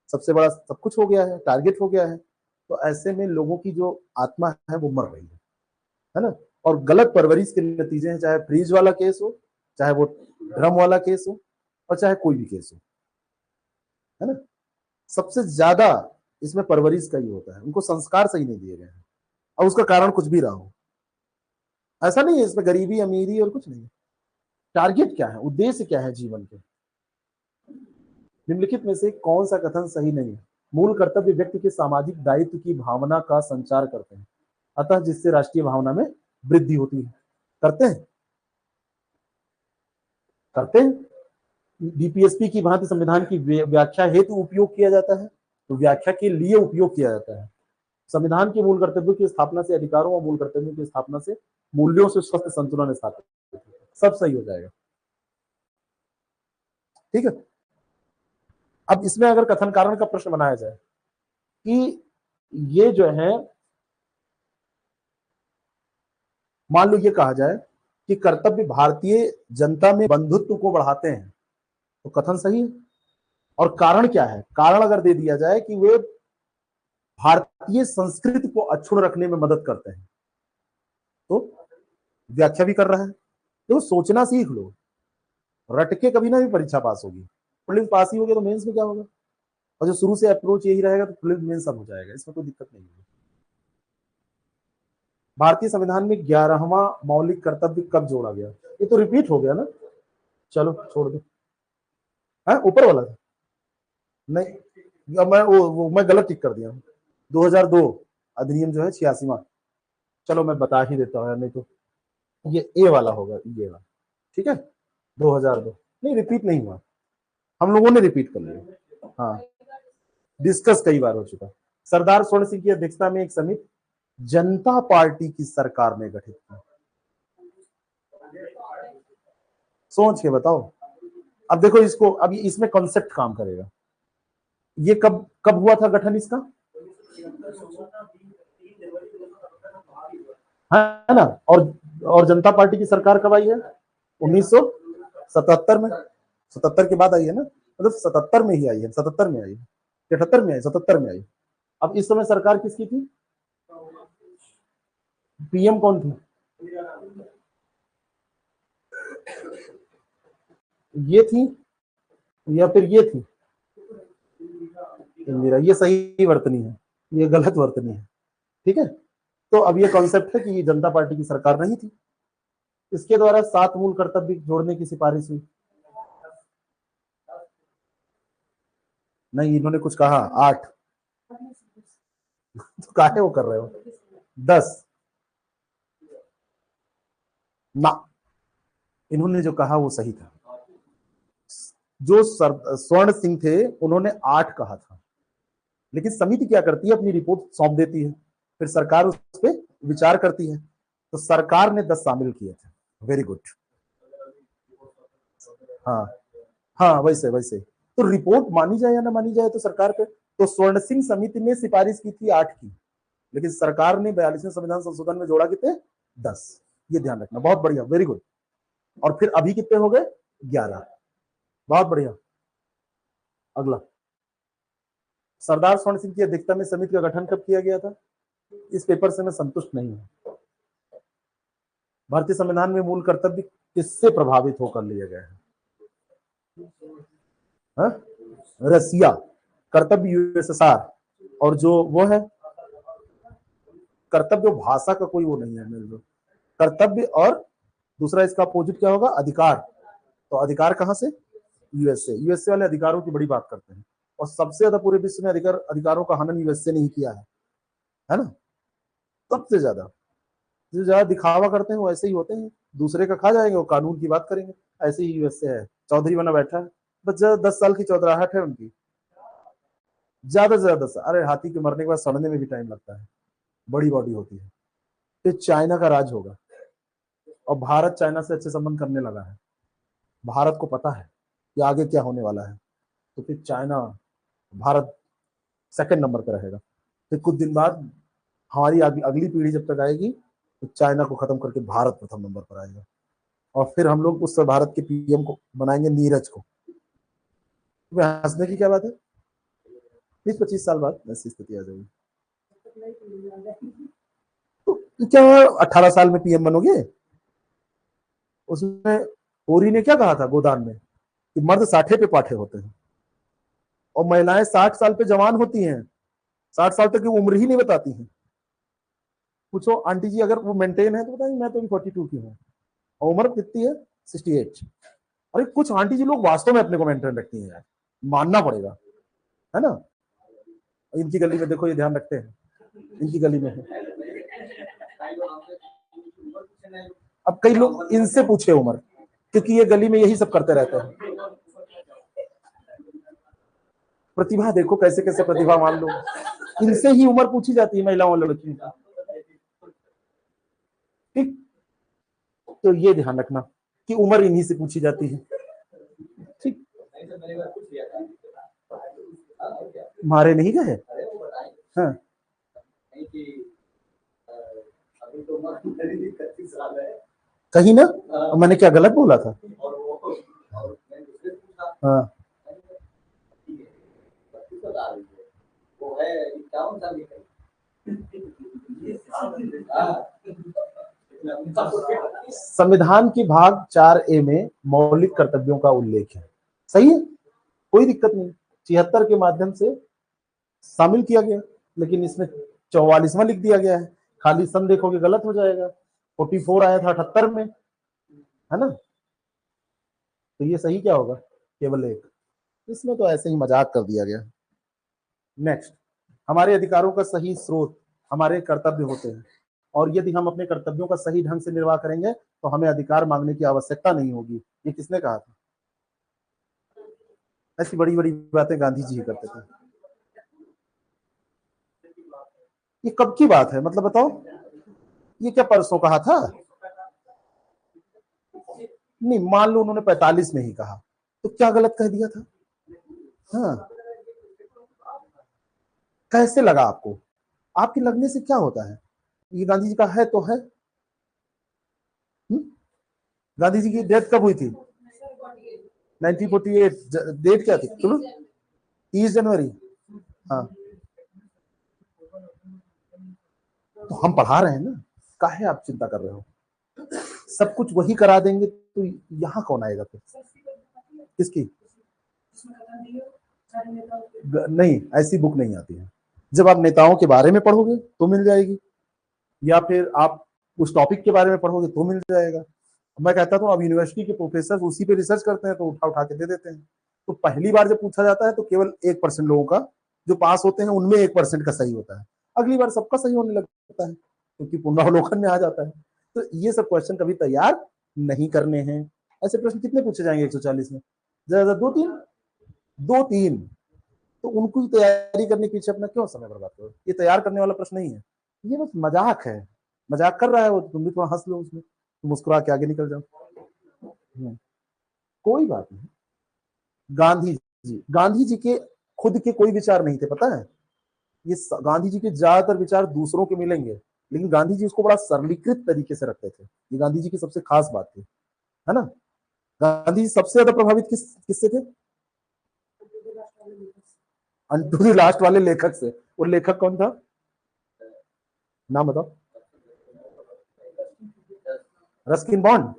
सबसे बड़ा सब कुछ हो गया है, टारगेट हो गया है। तो ऐसे में लोगों की जो आत्मा है वो मर रही है ना? और गलत परवरिश के नतीजे हैं, चाहे फ्रीज वाला केस हो, चाहे वो ड्रम वाला केस हो, और चाहे कोई भी केस हो, है ना? सबसे ज्यादा इसमें परवरिश का ही होता है, उनको संस्कार सही नहीं दिए गए हैं, और उसका कारण कुछ भी रहा हो। ऐसा नहीं है इसमें गरीबी अमीरी और कुछ नहीं। टारगेट क्या है, उद्देश्य क्या है जीवन के? निम्नलिखित में से कौन सा कथन सही नहीं है? मूल कर्तव्य व्यक्ति के सामाजिक दायित्व की भावना का संचार करते हैं, अतः जिससे राष्ट्रीय भावना में वृद्धि होती है। करते हैं, करते हैं। डीपीएसपी की भांति संविधान की व्याख्या हेतु उपयोग किया जाता है, तो व्याख्या के लिए उपयोग किया जाता है। संविधान के मूल कर्तव्यों की स्थापना से अधिकारों और मूल कर्तव्यों की स्थापना से मूल्यों से स्वस्थ संतुलन स्थापित, सब सही हो जाएगा। ठीक है, अब इसमें अगर कथन कारण का प्रश्न बनाया जाए कि ये जो है, मान लो ये कहा जाए कि कर्तव्य भारतीय जनता में बंधुत्व को बढ़ाते हैं, तो कथन सही है। और कारण क्या है? कारण अगर दे दिया जाए कि वे भारतीय संस्कृति को अक्षुण्ण रखने में मदद करते हैं, तो व्याख्या भी कर रहा है, तो सोचना सीख लो, रट के कभी ना भी परीक्षा पास होगी। प्रीलिम्स पास ही हो गया तो मेंस में क्या होगा, और जो शुरू से अप्रोच यही रहेगा तो प्रीलिम्स मेंस सब हो जाएगा, इसमें कोई दिक्कत नहीं होगी। भारतीय संविधान में 11वां मौलिक कर्तव्य कब जोड़ा गया? ये तो रिपीट हो गया ना, चलो छोड़ दो। ऊपर वाला था नहीं, मैं गलत टिक कर दिया। 2002 अधिनियम जो है 86वां, चलो मैं बता ही देता हूँ, नहीं तो ये ए वाला होगा, ये वाला, ठीक है। 2002 नहीं, रिपीट नहीं हुआ, हम लोगों ने रिपीट कर लिया, हाँ डिस्कस कई बार हो चुका। सरदार स्वर्ण सिंह की अध्यक्षता में एक समिति जनता पार्टी की सरकार ने गठित की, सोच के बताओ। अब देखो इसको, अब इसमें कॉन्सेप्ट काम करेगा। ये कब कब हुआ था गठन इसका, है ना, और जनता पार्टी की सरकार कब आई है? 1977 में, 77 के बाद आई है ना, मतलब 77 में ही आई है, 77 में आई, 78 में आई, 77 में आई। अब इस समय सरकार किसकी थी, पीएम कौन थी? ये थी या फिर ये थी इंदिरा, ये सही वर्तनी है, ये गलत वर्तनी है, ठीक है। तो अब ये कॉन्सेप्ट है कि ये जनता पार्टी की सरकार नहीं थी। इसके द्वारा 7 मूल कर्तव्य जोड़ने की सिफारिश हुई। नहीं, इन्होंने कुछ कहा 8, तो काहे वो कर रहे हो, 10 ना, इन्होंने जो कहा वो सही था। जो स्वर्ण सिंह थे उन्होंने 8 कहा था, लेकिन समिति क्या करती है, अपनी रिपोर्ट सौंप देती है, फिर सरकार उस पर विचार करती है, तो सरकार ने 10 शामिल किए थे। वेरी गुड, हाँ हाँ, वैसे वैसे तो रिपोर्ट मानी जाए या ना मानी जाए तो सरकार पे। तो स्वर्ण सिंह समिति ने सिफारिश की थी 8 की, लेकिन सरकार ने 42वें संविधान संशोधन में जोड़ा कितने, 10। ये ध्यान रखना, बहुत बढ़िया, वेरी गुड। और फिर अभी कितने हो गए, 11, बहुत बढ़िया। अगला, सरदार स्वर्ण सिंह की अध्यक्षता में समिति का गठन कब किया गया था? इस पेपर से मैं संतुष्ट नहीं हूं। भारतीय संविधान में मूल कर्तव्य किससे प्रभावित होकर लिए गए हैं? रसिया, कर्तव्य यूएसएसआर, और जो वो है कर्तव्य, भाषा का कोई वो नहीं है मेरे, कर्तव्य, और दूसरा इसका अपोजिट क्या होगा, अधिकार। तो अधिकार कहां से, यूएसए। यूएसए वाले अधिकारों की बड़ी बात करते हैं, और सबसे ज्यादा पूरे विश्व में अधिकारों का हनन यूएसए ने ही किया है ना, सबसे ज्यादा। जो ज्यादा दिखावा करते हैं वो ऐसे ही होते हैं, दूसरे का खा जाएंगे, वो कानून की बात करेंगे, ऐसे ही यूएसए है, चौधरी बना बैठा है, बस 10 साल की चौधराहट है उनकी, ज्यादा से ज्यादा। अरे हाथी के मरने के बाद सड़ने में भी टाइम लगता है, बड़ी बॉडी होती है। फिर चाइना का राज होगा, और भारत चाइना से अच्छे संबंध करने लगा है, भारत को पता है कि आगे क्या होने वाला है, तो फिर चाइना, भारत सेकंड नंबर पर रहेगा। फिर कुछ दिन बाद हमारी अगली पीढ़ी जब तक आएगी तो चाइना को खत्म करके भारत प्रथम नंबर पर आएगा, और फिर हम लोग उस भारत के पीएम को बनाएंगे नीरज को। तो हंसने की क्या बात है, 20-25 साल बाद ऐसी स्थिति आ जाएगी। तो क्या 18 साल में पीएम बनोगे? उसमें ओरी ने क्या कहा था गोदान में, कि मर्द 60 पे पाठे होते हैं और महिलाएं 60 साल पे जवान होती हैं, 60 साल तक की उम्र ही नहीं बताती हैं। पूछो आंटी जी, अगर वो मेंटेन है तो बताइए, मैं तो अभी 42 की हूँ, और उम्र कितनी है, 68। अरे कुछ आंटी जी लोग वास्तव में अपने को मेंटेन रखती हैं यार, मानना पड़ेगा, है ना। इनकी गली में देखो, ये ध्यान रखते हैं, इनकी गली में है। अब कई लोग इनसे पूछे उम्र, क्योंकि ये गली में यही सब करते रहते हैं। प्रतिभा देखो कैसे कैसे प्रतिभा मान लो, इनसे ही उम्र पूछी जाती है महिलाओं और लड़कियों की, ठीक। तो ये ध्यान रखना कि उम्र इन्हीं से पूछी जाती है, ठीक। मारे नहीं गए, हाँ कहीं ना, मैंने क्या गलत बोला था, हाँ संविधान की भाग 4A में मौलिक कर्तव्यों का उल्लेख है। सही है, कोई दिक्कत नहीं। 76 के माध्यम से शामिल किया गया, लेकिन इसमें 44वां लिख दिया गया है। खाली सन देखोगे गलत हो जाएगा। 44 आया था 78 में, है ना। तो ये सही क्या होगा? केवल एक। इसमें तो ऐसे ही मजाक कर दिया गया। नेक्स्ट, हमारे अधिकारों का सही स्रोत हमारे कर्तव्य होते हैं, और यदि हम अपने कर्तव्यों का सही ढंग से निर्वाह करेंगे तो हमें अधिकार मांगने की आवश्यकता नहीं होगी। ये किसने कहा था? ऐसी बड़ी बड़ी बातें गांधी जी ही करते थे। ये कब की बात है, मतलब बताओ? ये क्या परसों कहा था? नहीं, मान लो उन्होंने 45 में ही कहा, तो क्या गलत कह दिया था? हाँ, कैसे लगा आपको? आपके लगने से क्या होता है? ये गांधी जी का है तो है। गांधी जी की डेथ कब हुई थी? 1948। डेट क्या थी? चलो, 30 जनवरी। हाँ, तो हम पढ़ा रहे हैं ना, काहे आप चिंता कर रहे हो? सब कुछ वही करा देंगे तो यहाँ कौन आएगा फिर? किसकी? नहीं, ऐसी बुक नहीं आती है। जब आप नेताओं के बारे में पढ़ोगे तो मिल जाएगी, या फिर आप उस टॉपिक के बारे में पढ़ोगे तो मिल जाएगा। मैं कहता हूँ अब यूनिवर्सिटी के प्रोफेसर उसी पे रिसर्च करते हैं तो उठा उठा के दे देते हैं। तो पहली बार जब पूछा जाता है तो केवल 1% लोगों का जो पास होते हैं उनमें 1% का सही होता है। अगली बार सबका सही होने लगता है, क्योंकि पुनरावलोकन में आ जाता है। तो ये सब क्वेश्चन कभी तैयार नहीं करने हैं। ऐसे प्रश्न कितने पूछे जाएंगे 140 में? ज्यादा 2-3, 2-3। तो उनको ही तैयारी करने के पीछे अपना क्यों समय बर्बाद करो? ये तैयार करने वाला प्रश्न नहीं है, ये बस मजाक है। मजाक कर रहा है वो, तुम भी थोड़ा हंस लो उसमें, तुम मुस्कुरा के आगे निकल जाओ। कोई बात नहीं। गांधी जी के खुद के कोई विचार नहीं थे, पता है? ये गांधी जी के ज्यादातर विचार दूसरों के मिलेंगे, लेकिन गांधी जी उसको बड़ा सरलीकृत तरीके से रखते थे। ये गांधी जी की सबसे खास बात थी, है ना। गांधी जी सबसे ज्यादा प्रभावित किससे थे? टू द लास्ट वाले लेखक से। वो लेखक कौन था? नाम बताओ। Ruskin bond.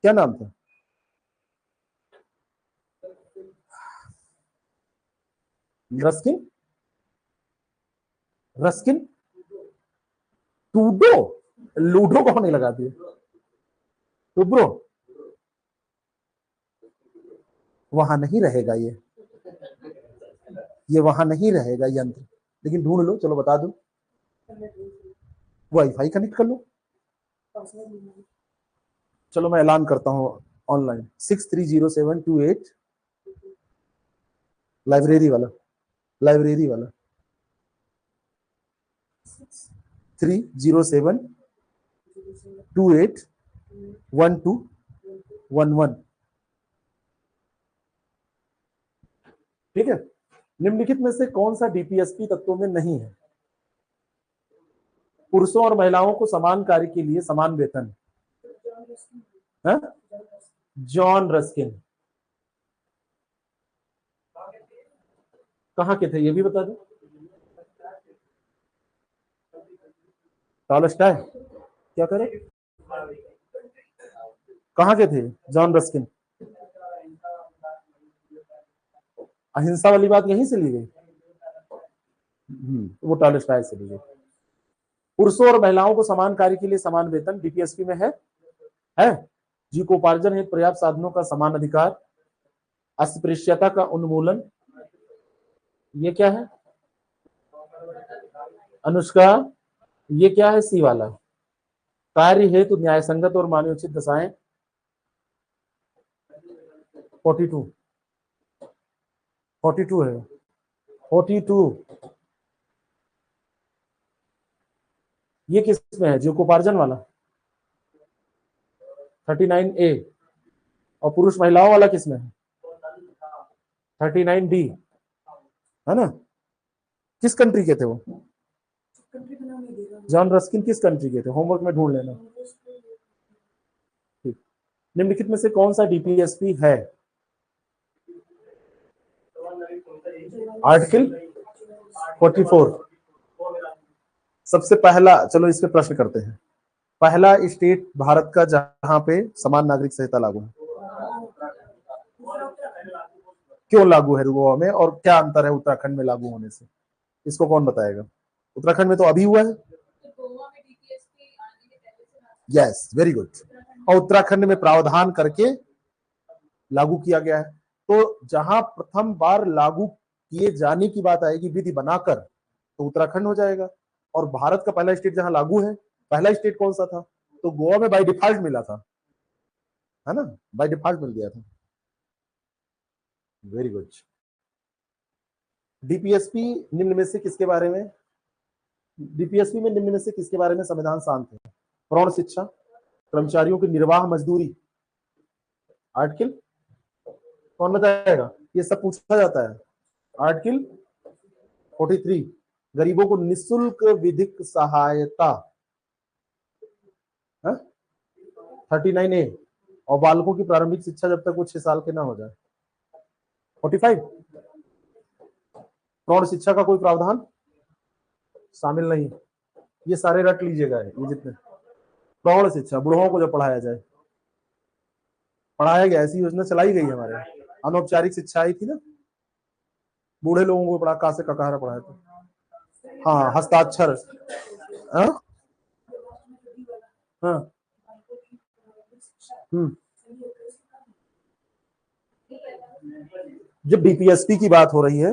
क्या नाम था? Ruskin, Ruskin टूडो। लूडो कौन नहीं लगाती है? टूब्रो। वहां नहीं रहेगा ये वहां नहीं रहेगा यंत्र, लेकिन ढूंढ लो, चलो बता दो। वाईफाई कनेक्ट कर लो। चलो मैं ऐलान करता हूँ ऑनलाइन, 630728। लाइब्रेरी वाला 307281211। ठीक है। निम्नलिखित में से कौन सा डीपीएसपी तत्वों में नहीं है? पुरुषों और महिलाओं को समान कार्य के लिए समान वेतन। है? John Ruskin. कहाँ के थे ये भी बता दो। टॉलस्टॉय। क्या करे? कहाँ के थे जॉन रस्किन? अहिंसा वाली बात यहीं से ली गई। वो टॉलस्टॉय से ली गई। पुरुषों और महिलाओं को समान कार्य के लिए समान वेतन डीपीएसपी में है। जीविकोपार्जन हेतु पर्याप्त साधनों का समान अधिकार, अस्पृश्यता का उन्मूलन। ये क्या है? अनुष्का, ये क्या है? सी वाला। कार्य हेतु न्याय संगत और मानवोचित दशाएं। 42, 42 है। 42 ये किस में है? जीविकोपार्जन वाला 39A। और पुरुष महिलाओं वाला किस में है? 39D, है ना। किस कंट्री के थे वो? जॉन रस्किन किस कंट्री के थे? होमवर्क में ढूंढ लेना। ठीक। निम्नलिखित में से कौन सा डीपीएसपी है? आर्टिकल 44, सबसे पहला, चलो इस पे प्रश्न करते हैं, पहला स्टेट भारत का जहां पे समान नागरिक संहिता लागू है, क्यों लागू है गोवा में, और क्या अंतर है उत्तराखंड में लागू होने से, इसको कौन बताएगा? उत्तराखंड में तो अभी हुआ है। Yes, very good. और उत्तराखंड में प्रावधान करके लागू किया गया है। तो जहां प्रथम बार लागू किए जाने की बात आएगी विधि बनाकर, तो उत्तराखंड हो जाएगा। और भारत का पहला स्टेट जहां लागू है, पहला स्टेट कौन सा था? तो गोवा में बाय डिफॉल्ट मिला था, है ना, बाय डिफॉल्ट मिल गया था। Very good. डीपीएसपी निम्न में से किसके बारे में, डीपीएसपी में निम्न में से किसके बारे में संविधान शांत है? प्रौढ़ शिक्षा, कर्मचारियों की निर्वाह मजदूरी, आर्टिकल, कौन बताएगा? ये सब पूछा जाता है। आर्टिकल 43, गरीबों को निःशुल्क विधिक सहायता, 39A, और बालकों की प्रारंभिक शिक्षा जब तक वो 6 साल के ना हो जाए। 45, प्रौढ़ शिक्षा का कोई प्रावधान शामिल नहीं। ये सारे रट लीजिएगा, ये जितने प्रौढ़ शिक्षा, बुढ़ों को जब पढ़ाया जाए, पढ़ाया गया, ऐसी योजना चलाई गई हमारे यहाँ। अनौपचारिक शिक्षा आई थी ना, बूढ़े लोगों को पढ़ा, का से ककारा पढ़ाया था। हाँ, हस्ताक्षर, हाँ हाँ, जब डीपीएसपी की बात हो रही है,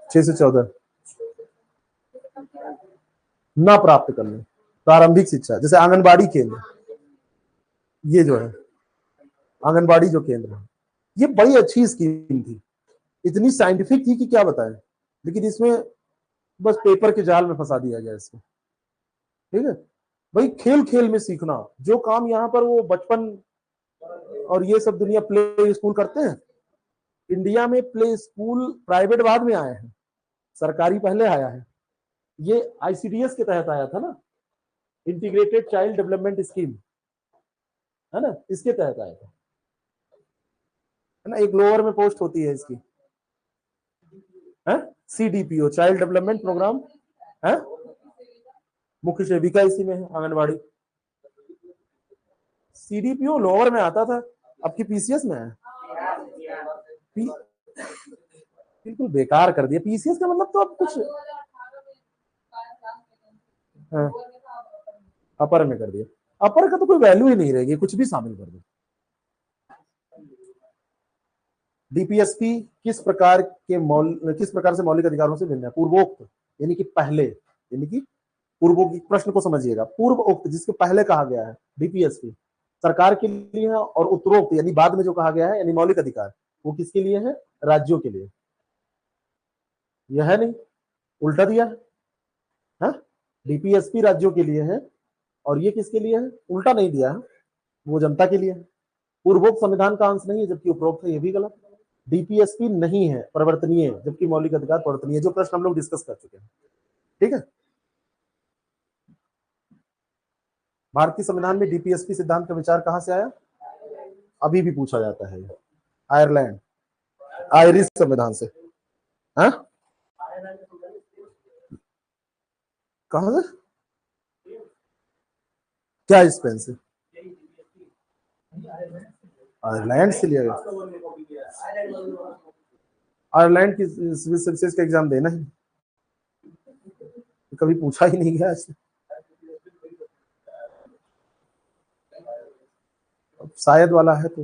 6 से 14 ना प्राप्त कर ले प्रारंभिक शिक्षा, जैसे आंगनबाड़ी केंद्र, ये जो है आंगनबाड़ी जो केंद्र है, ये बड़ी अच्छी स्कीम थी, इतनी साइंटिफिक थी कि क्या बताएं, लेकिन इसमें बस पेपर के जाल में फंसा दिया गया इसको। ठीक है भाई, खेल खेल में सीखना, जो काम यहाँ पर वो बचपन और ये सब दुनिया प्ले स्कूल करते हैं, इंडिया में प्ले स्कूल प्राइवेट बाद में आए हैं, सरकारी पहले आया है। ये आईसीडीएस के तहत आया था ना, इंटीग्रेटेड चाइल्ड डेवलपमेंट स्कीम, है ना, इसके तहत आया था, है ना। एक लोअर में पोस्ट होती है इसकी, है सीडीपीओ, चाइल्ड डेवलपमेंट प्रोग्राम, है मुख्य सेविका इसी में है, आंगनबाड़ी। सीडीपीओ लोअर में आता था, अब की पीसीएस में है। बिल्कुल बेकार कर दिया पीसीएस का, मतलब तो अब कुछ, हाँ, अपर में कर दिया। अपर का तो कोई वैल्यू ही नहीं रहेगी, कुछ भी शामिल कर दो। डीपीएसपी किस प्रकार से मौलिक अधिकारों से भिन्न है? पूर्वोक्त यानी कि पहले, यानी कि पूर्वोक्त, प्रश्न को समझिएगा, पूर्वोक्त जिसके पहले कहा गया है डीपीएसपी सरकार के लिए है, और उत्तरोक्त यानी बाद में जो कहा गया है, यानी मौलिक अधिकार, वो किसके लिए है? राज्यों के लिए। यह है नहीं, उल्टा दिया है, डीपीएसपी राज्यों के लिए है, और ये किसके लिए है? उल्टा नहीं दिया है, वो जनता के लिए है। पूर्वोक्त संविधान का अंश नहीं है, जबकि उपरोक्त है, ये भी गलत। डीपीएसपी नहीं है परिवर्तनीय, जबकि मौलिक अधिकार परिवर्तनीय, जो प्रश्न हम लोग डिस्कस कर चुके हैं। ठीक है, भारतीय संविधान में डीपीएसपी सिद्धांत का विचार कहां से आया? अभी भी पूछा जाता है, आयरलैंड, आयरिश संविधान से। हाँ, कहां से? क्या स्पेन से? आयरलैंड से लिया गया। आयरलैंड की सिविल सर्विसेज का एग्जाम देना ही, कभी पूछा ही नहीं गया ऐसे। अब शायद वाला है, तो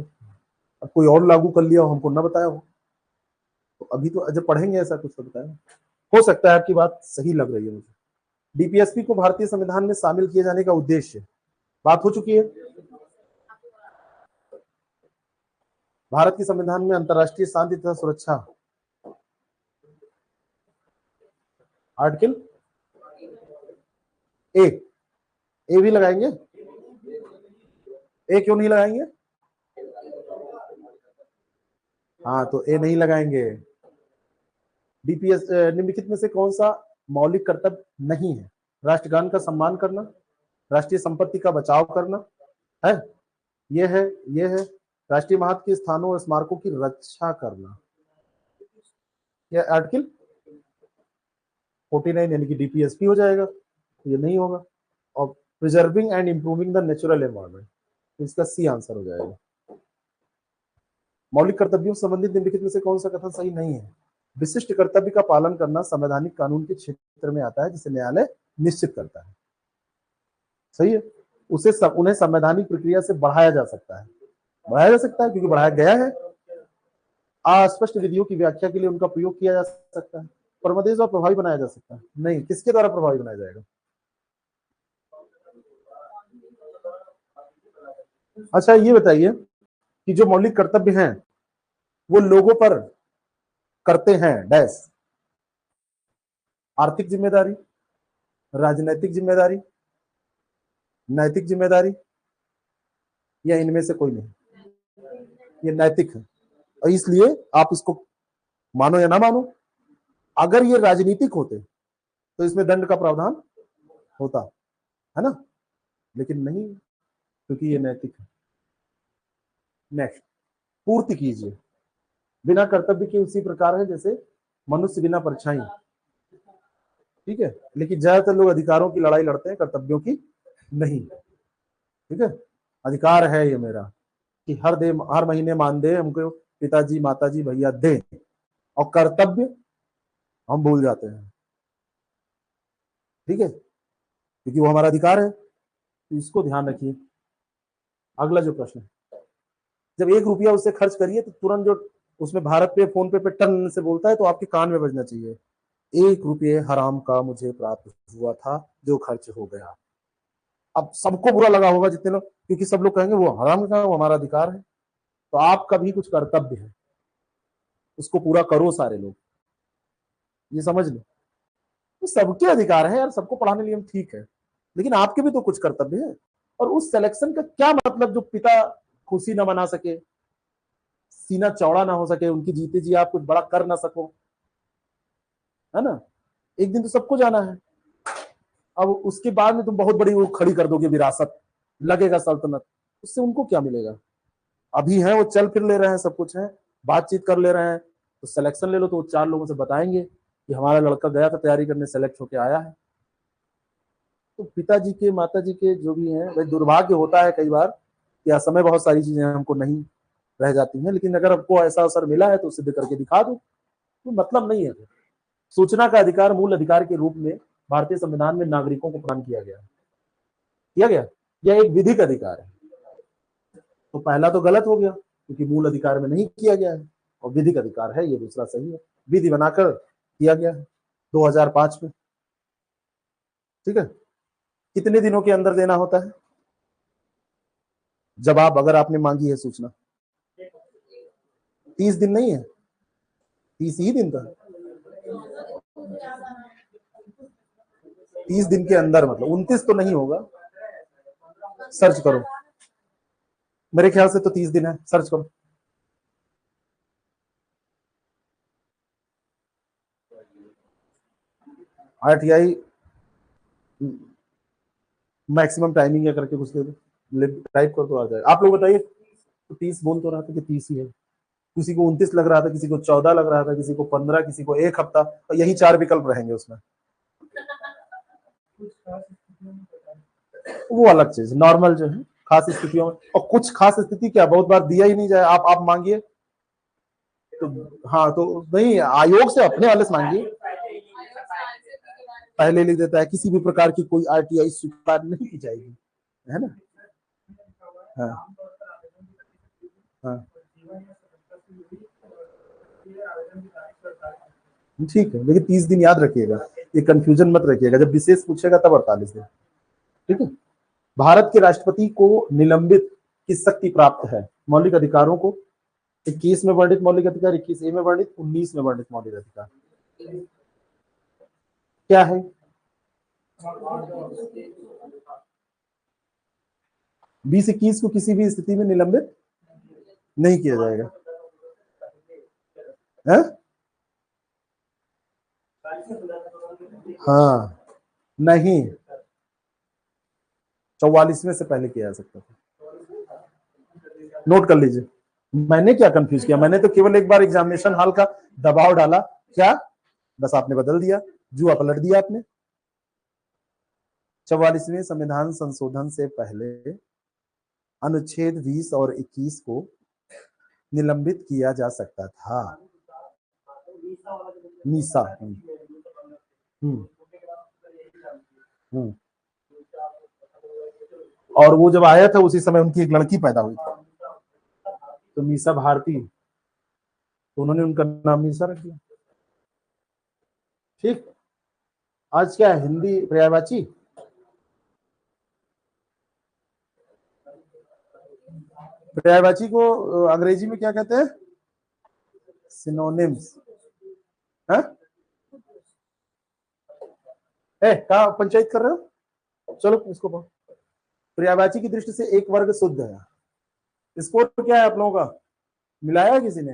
अब कोई और लागू कर लिया हो, हमको ना बताया हो, तो अभी तो जब पढ़ेंगे ऐसा कुछ तो बताया। हो सकता है आपकी बात सही लग रही है मुझे। डीपीएसपी को भारतीय संविधान में शामिल किए जाने का उद्देश्य, बात हो चुकी है। भारत के संविधान में अंतरराष्ट्रीय शांति तथा सुरक्षा, आर्टिकल ए भी लगाएंगे? ए क्यों नहीं लगाएंगे? हाँ, तो ए नहीं लगाएंगे। डीपीएस निम्नलिखित में से कौन सा मौलिक कर्तव्य नहीं है? राष्ट्रगान का सम्मान करना, राष्ट्रीय संपत्ति का बचाव करना, है ये है राष्ट्रीय महत्व के स्थानों और स्मारकों की रक्षा करना। या आर्टिकल 49 यानी कि डीपीएसपी हो जाएगा, ये नहीं होगा। और preserving and improving the natural environment, इसका सी आंसर हो जाएगा। मौलिक कर्तव्यों से संबंधित निम्नलिखित में से कौन सा कथन सही नहीं है? विशिष्ट कर्तव्य का पालन करना संवैधानिक कानून के क्षेत्र में आता है जिसे न्यायालय निश्चित करता है। सही है, उसे उन्हें संवैधानिक प्रक्रिया से बढ़ाया जा सकता है, बढ़ाया जा सकता है क्योंकि बढ़ाया गया है। अस्पष्ट विधियों की व्याख्या के लिए उनका प्रयोग किया जा सकता है। परमदेश और प्रभावी बनाया जा सकता है, नहीं, किसके द्वारा प्रभावी बनाया जाएगा? अच्छा ये बताइए कि जो मौलिक कर्तव्य हैं वो लोगों पर करते हैं डैश, आर्थिक जिम्मेदारी, राजनैतिक जिम्मेदारी, नैतिक जिम्मेदारी, या इनमें से कोई नहीं? ये नैतिक है, और इसलिए आप इसको मानो या ना मानो, अगर ये राजनीतिक होते तो इसमें दंड का प्रावधान होता है ना, लेकिन नहीं, क्योंकि ये नैतिक है। नेक्स्ट, पूर्ति कीजिए। बिना कर्तव्य के उसी प्रकार है जैसे मनुष्य बिना परछाई, ठीक है, लेकिन ज्यादातर लोग अधिकारों की लड़ाई लड़ते हैं, कर्तव्यों की नहीं। ठीक है, अधिकार है ये मेरा कि हर महीने मानदेय हमको पिताजी माताजी भैया दे, और कर्तव्य हम भूल जाते हैं, ठीक है, क्योंकि वो हमारा अधिकार है, तो इसको ध्यान रखिए। अगला जो प्रश्न है, जब 1 रुपया उससे खर्च करिए तो तुरंत जो उसमें भारत पे फोन पे टन से बोलता है तो आपके कान में बजना चाहिए, 1 रुपये हराम का मुझे प्राप्त हुआ था जो खर्च हो गया। अब सबको बुरा लगा होगा जितने लोग, क्योंकि सब लोग कहेंगे वो हराम का, वो हमारा अधिकार है। तो आपका भी कुछ कर्तव्य है, उसको पूरा करो सारे लोग, ये समझ लो। तो सबके अधिकार है यार, सबको पढ़ाने लिए हम ठीक है, लेकिन आपके भी तो कुछ कर्तव्य है। और उस सिलेक्शन का क्या मतलब जो पिता खुशी ना मना सके, सीना चौड़ा ना हो सके, उनकी जीते जी आप कुछ बड़ा कर ना सको, है ना? एक दिन तो सबको जाना है। अब उसके बाद में तुम बहुत बड़ी वो खड़ी कर दोगे विरासत, लगेगा सल्तनत, उससे उनको क्या मिलेगा? अभी है वो चल फिर ले रहे हैं, सब कुछ है, बातचीत कर ले रहे हैं, तो सिलेक्शन ले लो तो 4 लोगों से बताएंगे कि हमारा लड़का गया था तैयारी करने, सेलेक्ट होके आया है। तो पिताजी के माताजी के जो भी हैं, भाई दुर्भाग्य होता है कई बार कि असमय बहुत सारी चीजें हमको नहीं रह जाती हैं, लेकिन अगर आपको ऐसा अवसर मिला है तो सिद्ध करके दिखा दो, तो मतलब नहीं है। सूचना का अधिकार मूल अधिकार के रूप में भारतीय संविधान में नागरिकों को प्रदान किया गया, यह एक विधिक अधिकार है। तो पहला तो गलत हो गया क्योंकि मूल अधिकार में नहीं किया गया है, और विधिक अधिकार है, ये दूसरा सही है, विधि बनाकर किया गया है 2005 में। ठीक है, कितने दिनों के अंदर देना होता है जवाब अगर आपने मांगी है सूचना? 30 दिन नहीं है, 30 ही दिन था। 30 दिन के अंदर मतलब 29 तो नहीं होगा, सर्च करो, मेरे ख्याल से तो 30 दिन है, सर्च करो। RTI मैक्सिमम टाइमिंग या करके कुछ टाइप कर तो आ जाएगा। आप लोग बताइए, तो 30 बोल तो रहा था कि 30 ही है, किसी को 29 लग रहा था, किसी को 14 लग रहा था, किसी को 15, किसी को 1 हफ्ता, और यही 4 विकल्प रहेंगे उसमें। वो अलग चीज, नॉर्मल जो है खास स्थितियों में, और कुछ खास स्थिति क्या बहुत बार दिया ही नहीं जाए, आप मांगिए तो, हाँ तो नहीं, आयोग से अपने वाले से मांगिए, पहले लिख देता है किसी भी प्रकार की कोई RTI स्वीकार नहीं की जाएगी, है ना? हाँ हाँ ठीक है, लेकिन 30 दिन याद रखिएगा, ये कंफ्यूजन मत रखिएगा, जब विशेष पूछेगा तब 48 दिन। ठीक है, भारत के राष्ट्रपति को निलंबित किस शक्ति प्राप्त है? मौलिक अधिकारों को, 21 में वर्णित मौलिक अधिकार, 21A में वर्णित, 19 में वर्णित मौलिक अधिकार क्या है? 20-21 को किसी भी स्थिति में निलंबित नहीं किया जाएगा, है? हाँ नहीं, 44वें से पहले किया जा सकता था। नोट कर लीजिए, मैंने क्या कंफ्यूज किया, मैंने तो केवल एक बार एग्जामिनेशन हॉल का दबाव डाला क्या? बस आपने बदल दिया, जुआ पलट दिया आपने। 44वें संविधान संशोधन से पहले अनुच्छेद 20 और 21 को निलंबित किया जा सकता था। मीसा। हम्म। हम्म। और वो जब आया था उसी समय उनकी एक लड़की पैदा हुई थी, तो मीसा भारती, तो उन्होंने उनका नाम मीसा रख दिया। ठीक। आज क्या है, हिंदी पर्यायवाची। पर्यायवाची को अंग्रेजी में क्या कहते हैं? सिनोनिम्स। है? कहा पंचायत कर रहे हो? चलो इसको पढ़ो। पर्यायवाची की दृष्टि से एक वर्ग शुद्ध है। स्कोर क्या है आप लोगों का? मिलाया किसी ने?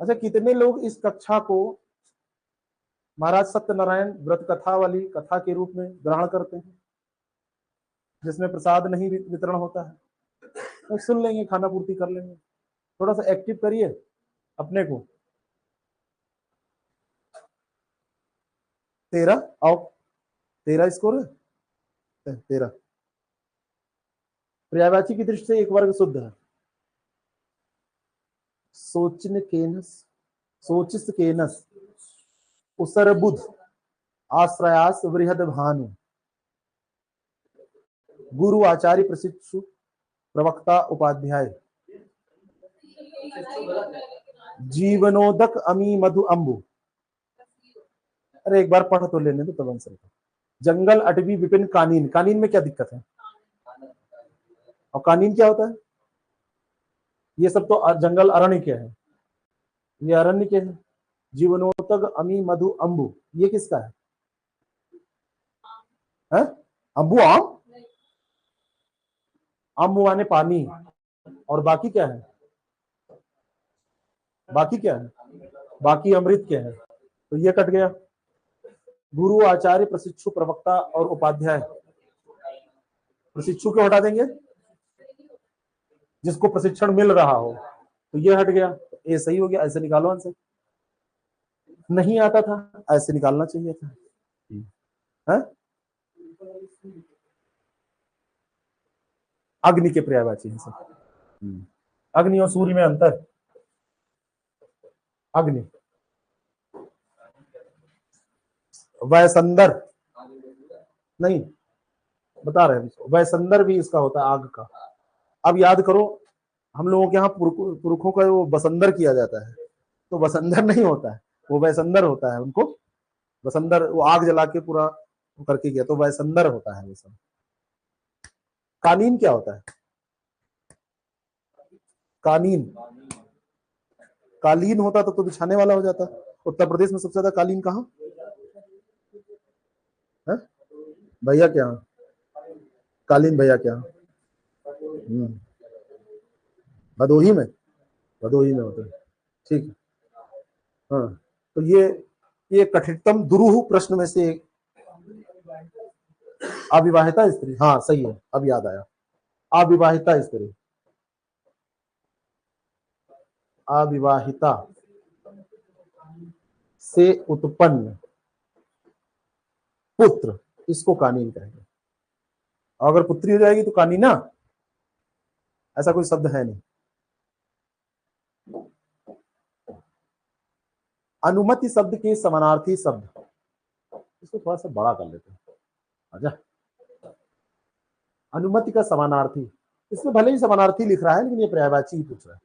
अच्छा, कितने लोग इस कक्षा को महाराज सत्यनारायण व्रत कथा वाली कथा के रूप में ग्रहण करते हैं, जिसमें प्रसाद नहीं वितरण होता है? तो सुन लेंगे, खाना पूर्ति कर लेंगे। थोड़ा सा एक्टिव करिए अपने को। 13 आओ, 13 स्कोर है। 13। पर्यायवाची की दृष्टि से एक वर्ग शुद्ध है। सोचिन केनस, सोचिस केनस, उसर बुध, आश्रयास वृहद भानु, गुरु आचार्य प्रशिक्षु प्रवक्ता उपाध्याय, जीवनोदक अमी मधु अम्बु। अरे एक बार पढ़ तो लेने दो तब आंसर। जंगल अटवी विपिन कानीन। कानीन में क्या दिक्कत है? और कानीन क्या होता है? ये सब तो जंगल अरण्य के है, ये अरण्य के है। जीवनोतक अमी मधु अम्बु, ये किसका है? अम्बु आम, अम्बु माने पानी। और बाकी क्या है? बाकी क्या है? बाकी अमृत क्या है? तो ये कट गया। गुरु आचार्य प्रशिक्षु प्रवक्ता और उपाध्याय, प्रशिक्षु को हटा देंगे, जिसको प्रशिक्षण मिल रहा हो, तो ये हट गया। ये सही हो गया। ऐसे निकालो आंसर। नहीं आता था, ऐसे निकालना चाहिए था। है? अग्नि के पर्यायवाची है सब। अग्नि और सूर्य में अंतर। अग्नि, वैसंदर नहीं, बता रहे हैं। वैसंदर भी इसका होता है, आग का। अब याद करो, हम लोगों के यहाँ पुरखों का वो बसंदर किया जाता है, तो बसंदर नहीं होता है, वो वैसंदर होता है। उनको बसंदर, वो आग जला के पूरा करके किया, तो वैसंदर होता है वो सब। कालीन क्या होता है? कालीन, कालीन होता तो बिछाने वाला हो जाता। उत्तर प्रदेश में सबसे ज्यादा कालीन कहाँ है? भैया क्या? कालीन भैया क्या? भदोही में, भदोही में होता है। ठीक है। हाँ, तो ये कठिनतम दुरूह प्रश्न में से एक। अविवाहिता स्त्री, हाँ सही है, अब याद आया। अविवाहिता स्त्री, अविवाहिता से उत्पन्न पुत्र, इसको कानीन कहेंगे। अगर पुत्री हो जाएगी तो कानीना, ऐसा कोई शब्द है नहीं। अनुमति शब्द के समानार्थी शब्द, इसको थोड़ा सा बड़ा कर लेते हैं। आजा, अनुमति का समानार्थी, इसमें भले ही समानार्थी लिख रहा है लेकिन ये पर्यायवाची ही पूछ रहा है।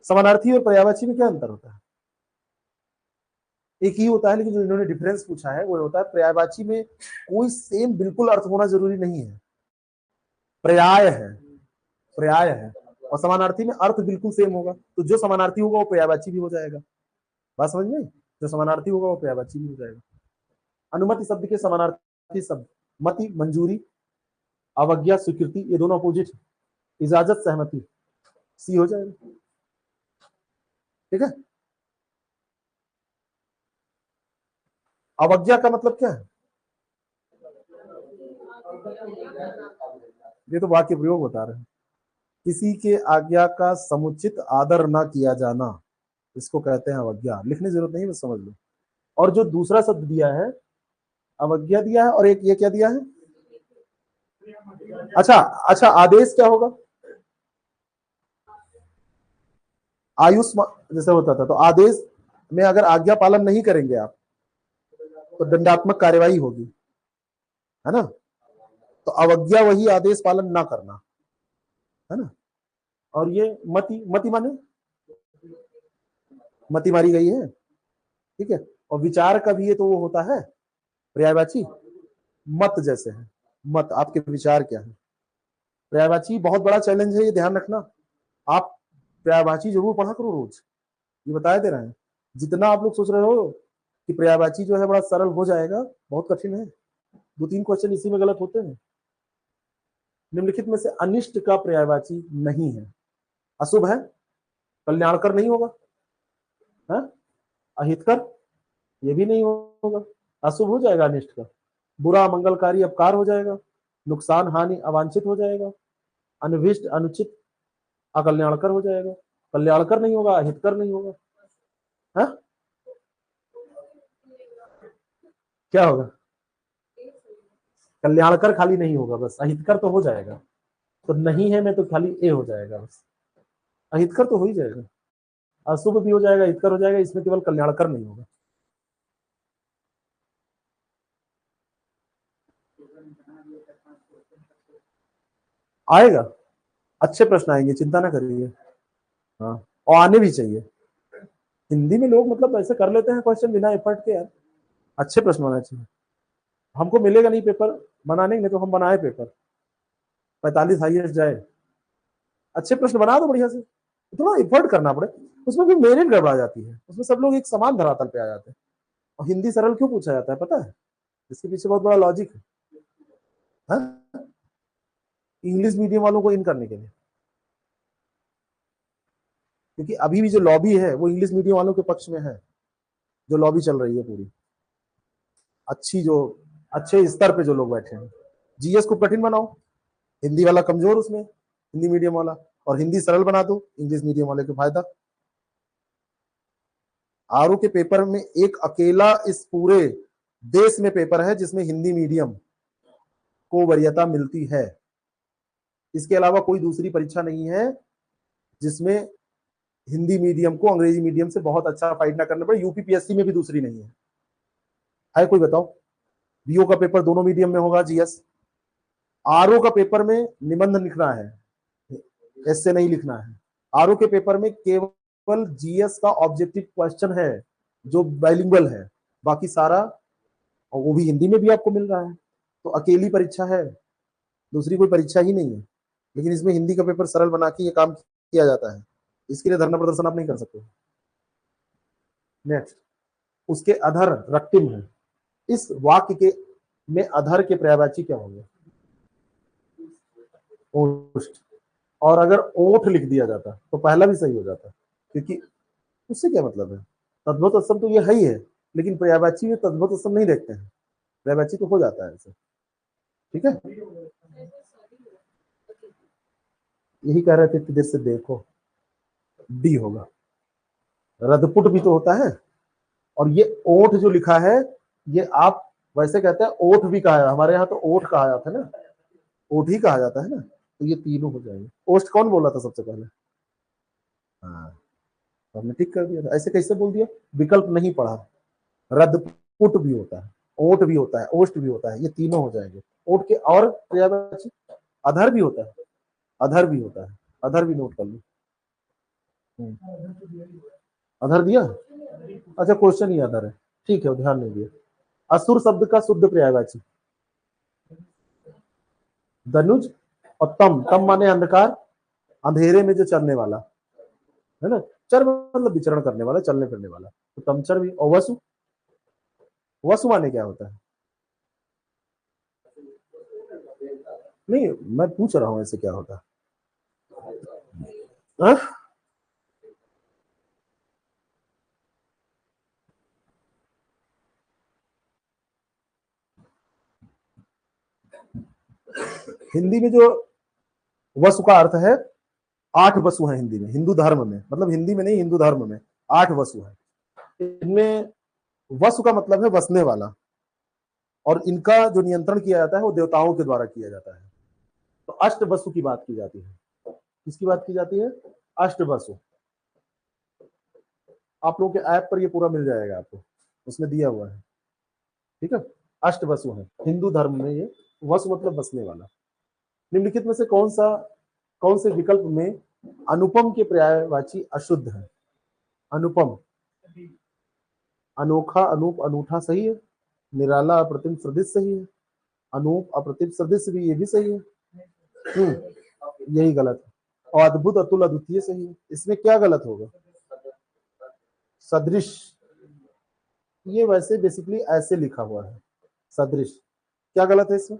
समानार्थी और पर्यायवाची में क्या अंतर होता है? एक ही होता है, लेकिन जो इन्होंने डिफरेंस पूछा है वो होता है पर्यायवाची में कोई सेम बिल्कुल अर्थ होना जरूरी नहीं है, पर्याय है, पर्याय है। और समानार्थी में अर्थ बिल्कुल सेम होगा, तो जो समानार्थी होगा वो पर्यायवाची भी हो जाएगा। बात समझ में? जो समानार्थी होगा वो पर्यायवाची भी हो जाएगा। अनुमति शब्द के समानार्थी शब्द मति, मंजूरी, अवज्ञा, स्वीकृति, ये दोनों अपोजिट। इजाजत, सहमति, सी हो जाएगा। ठीक है। अवज्ञा का मतलब क्या है? ये तो वाक्य प्रयोग बता रहे हैं। किसी के आज्ञा का समुचित आदर ना किया जाना, इसको कहते हैं अवज्ञा। लिखने की जरूरत नहीं, बस समझ लो। और जो दूसरा शब्द दिया है अवज्ञा दिया है, और एक ये क्या दिया है? अच्छा अच्छा, आदेश क्या होगा? आयुष्मान जैसे होता था, तो आदेश में अगर आज्ञा पालन नहीं करेंगे आप तो दंडात्मक कार्यवाही होगी, है ना? तो अवज्ञा वही आदेश पालन ना करना, है ना? और ये मति, मति माने मति मारी गई है, ठीक है। और विचार का भी ये तो वो होता है पर्यायवाची, मत जैसे है। मत, आपके विचार क्या है? पर्यायवाची बहुत बड़ा चैलेंज है, ये ध्यान रखना। आप पर्यायवाची जरूर पढ़ा करो रोज, ये बताए दे रहे हैं। जितना आप लोग सोच रहे हो कि पर्यायवाची जो है बड़ा सरल हो जाएगा, बहुत कठिन है। 2-3 क्वेश्चन इसी में गलत होते हैं। निम्नलिखित में से अनिष्ट का पर्यायवाची नहीं है? अशुभ है, कल्याणकर नहीं होगा, है? अहितकर, ये भी नहीं होगा, अशुभ हो जाएगा अनिष्ट का। बुरा मंगलकारी अपकार हो जाएगा, नुकसान हानि अवांछित हो जाएगा, अनभिष्ट अनुचित अकल्याणकर हो जाएगा, कल्याणकर नहीं होगा, अहितकर नहीं होगा, है? क्या होगा? कल्याणकर खाली नहीं होगा, बस अहितकर तो हो जाएगा। तो नहीं है में तो खाली ए हो जाएगा, बस अहितकर तो हो ही जाएगा, अशुभ भी हो जाएगा, हितकर हो जाएगा, इसमें केवल कल्याणकर नहीं होगा। आएगा, अच्छे प्रश्न आएंगे, चिंता ना करिए। हाँ, और आने भी चाहिए। हिंदी में लोग मतलब ऐसे कर लेते हैं क्वेश्चन बिना एफर्ट के, यार अच्छे प्रश्न होना चाहिए। हमको मिलेगा नहीं पेपर बनाने, नहीं तो हम बनाए पेपर 45 हाईएस्ट जाए। अच्छे प्रश्न बना दो बढ़िया से, थोड़ा एफर्ट करना पड़े, उसमें भी मेरिट गड़बड़ा जाती है, उसमें सब लोग एक समान धरातल पे आ जाते हैं। और हिंदी सरल क्यों पूछा जाता है पता है? इसके पीछे बहुत बड़ा लॉजिक है, इंग्लिश मीडियम वालों को इन करने के लिए। क्योंकि अभी भी जो लॉबी है वो इंग्लिश मीडियम वालों के पक्ष में है, जो लॉबी चल रही है पूरी अच्छी, जो अच्छे स्तर पे जो लोग बैठे हैं। जीएस को कठिन बनाओ, हिंदी वाला कमजोर उसमें, हिंदी मीडियम वाला, और हिंदी सरल बना दो, इंग्लिश मीडियम वाले को फायदा। आरओ के पेपर में एक अकेला इस पूरे देश में पेपर है जिसमें हिंदी मीडियम को वरीयता मिलती है। इसके अलावा कोई दूसरी परीक्षा नहीं है जिसमें हिंदी मीडियम को अंग्रेजी मीडियम से बहुत अच्छा फाइट ना करना पड़े। यूपीपीएससी में भी दूसरी नहीं है कोई बताओ? बीओ का पेपर दोनों मीडियम में होगा, जीएस। आरओ का पेपर में निबंध लिखना है, ऐसे नहीं लिखना है। आरओ के पेपर में केवल जीएस का ऑब्जेक्टिव क्वेश्चन है जो बाइलिंगुअल है, बाकी सारा, और वो भी हिंदी में भी आपको मिल रहा है। तो अकेली परीक्षा है, दूसरी कोई परीक्षा ही नहीं है। लेकिन इसमें हिंदी का पेपर सरल बना के ये काम किया जाता है, इसके लिए धरना प्रदर्शन आप नहीं कर सकते। नेक्स्ट, उसके अधर रक्तिम है। इस वाक्य के में अधर के पर्यायवाची क्या होंगे? ओष्ठ। और अगर ओठ लिख दिया जाता तो पहला भी सही हो जाता, क्योंकि उससे क्या मतलब है? तद्भुत असम तो ये है ही है, लेकिन पर्यायवाची में तद्भुत असम नहीं देखते हैं, पर्यायवाची तो हो जाता है ऐसे, ठीक है। यही कह रहे थे इतनी देर से, देखो डी होगा। रदपुट भी तो होता है, और ये ओठ जो लिखा है, ये आप वैसे कहते हैं ओठ भी कहा है, हमारे यहाँ तो ओठ कहा जाता है ना, ओठ ही कहा जाता है ना, तो ये तीनों हो जाएंगे। ओष्ठ कौन बोला था सबसे पहले? हाँ, तो हमने ठीक कर दिया था। ऐसे कैसे बोल दिया? विकल्प नहीं पढ़ा। रदपुट भी होता है, ओठ भी होता है, ओष्ठ भी होता है, ये तीनों हो जाएंगे। ओठ के और पर्यायवाची अधर भी होता है, अधर भी होता है, अधर भी नोट कर लो। अधर दिया, अच्छा क्वेश्चन ही अधर है, ठीक है, ध्यान नहीं दिया। असुर शब्द का शुद्ध पर्यायवाची धनुज, और तम, तम माने अंधकार, अंधेरे में जो चलने वाला, है ना। चर मतलब विचरण करने वाला, चलने फिरने वाला, तो तमचर भी। और वसु, वसु माने क्या होता है? नहीं, मैं पूछ रहा हूं ऐसे क्या होता है? हाँ? हिंदी में जो वसु का अर्थ है 8 वसु हैं हिंदी में, हिंदू धर्म में, मतलब हिंदी में नहीं, हिंदू धर्म में 8 वसु हैं। इनमें वसु का मतलब है वसने वाला, और इनका जो नियंत्रण किया जाता है वो देवताओं के द्वारा किया जाता है। तो अष्ट वसु की बात की जाती है। किसकी बात की जाती है? अष्ट वसु। आप लोगों के ऐप पर ये पूरा मिल जाएगा आपको, उसमें दिया हुआ है, ठीक है। अष्ट वसु है हिंदू धर्म में ये। वसु मतलब बसने वाला। निम्नलिखित में से कौन से विकल्प में अनुपम के पर्यायवाची अशुद्ध है? अनुपम, अनोखा, अनूप, अनूठा सही है। निराला, अप्रतिम, सदृश सही है। अनूप, अप्रतिम, सदृश भी, ये भी सही है। यही गलत है। और अद्भुत, अतुल, अद्वितीय सही है। इसमें क्या गलत होगा? सदृश। ये वैसे बेसिकली ऐसे लिखा हुआ है सदृश। क्या गलत है इसमें?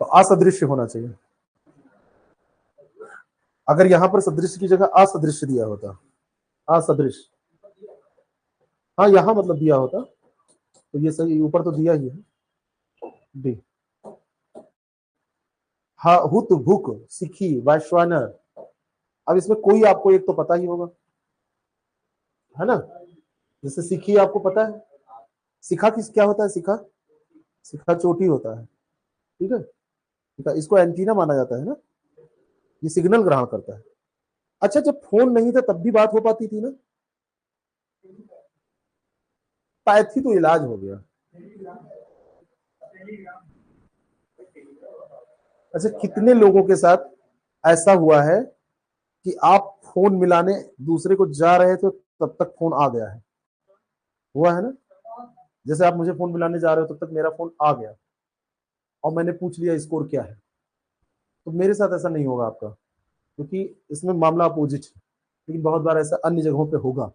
तो असदृश्य होना चाहिए। अगर यहां पर सदृश की जगह असदृश दिया होता, असदृश, हाँ यहां मतलब दिया होता तो ये सही, ऊपर तो दिया ही है डी। हाँ, हुत, भूक, सिखी, वैश्वानर। अब इसमें कोई आपको एक तो पता ही होगा, है ना। जैसे सिखी आपको पता है, सिखा किस क्या होता है? सिखा, सिखा चोटी होता है, ठीक है। सिखा, इसको एंटीना माना जाता है ना, ये सिग्नल ग्रहण करता है। अच्छा, जब फोन नहीं था तब भी बात हो पाती थी ना। पैथी तो इलाज हो गया। अच्छा, कितने लोगों के साथ ऐसा हुआ है कि आप फोन मिलाने दूसरे को जा रहे थे तब तक फोन आ गया है? हुआ है ना। जैसे आप मुझे फोन मिलाने जा रहे हो तब तक मेरा फोन आ गया और मैंने पूछ लिया स्कोर क्या है। तो मेरे साथ ऐसा नहीं होगा आपका, क्योंकि इसमें मामला अपोजिट है, लेकिन बहुत बार ऐसा अन्य जगहों पे होगा।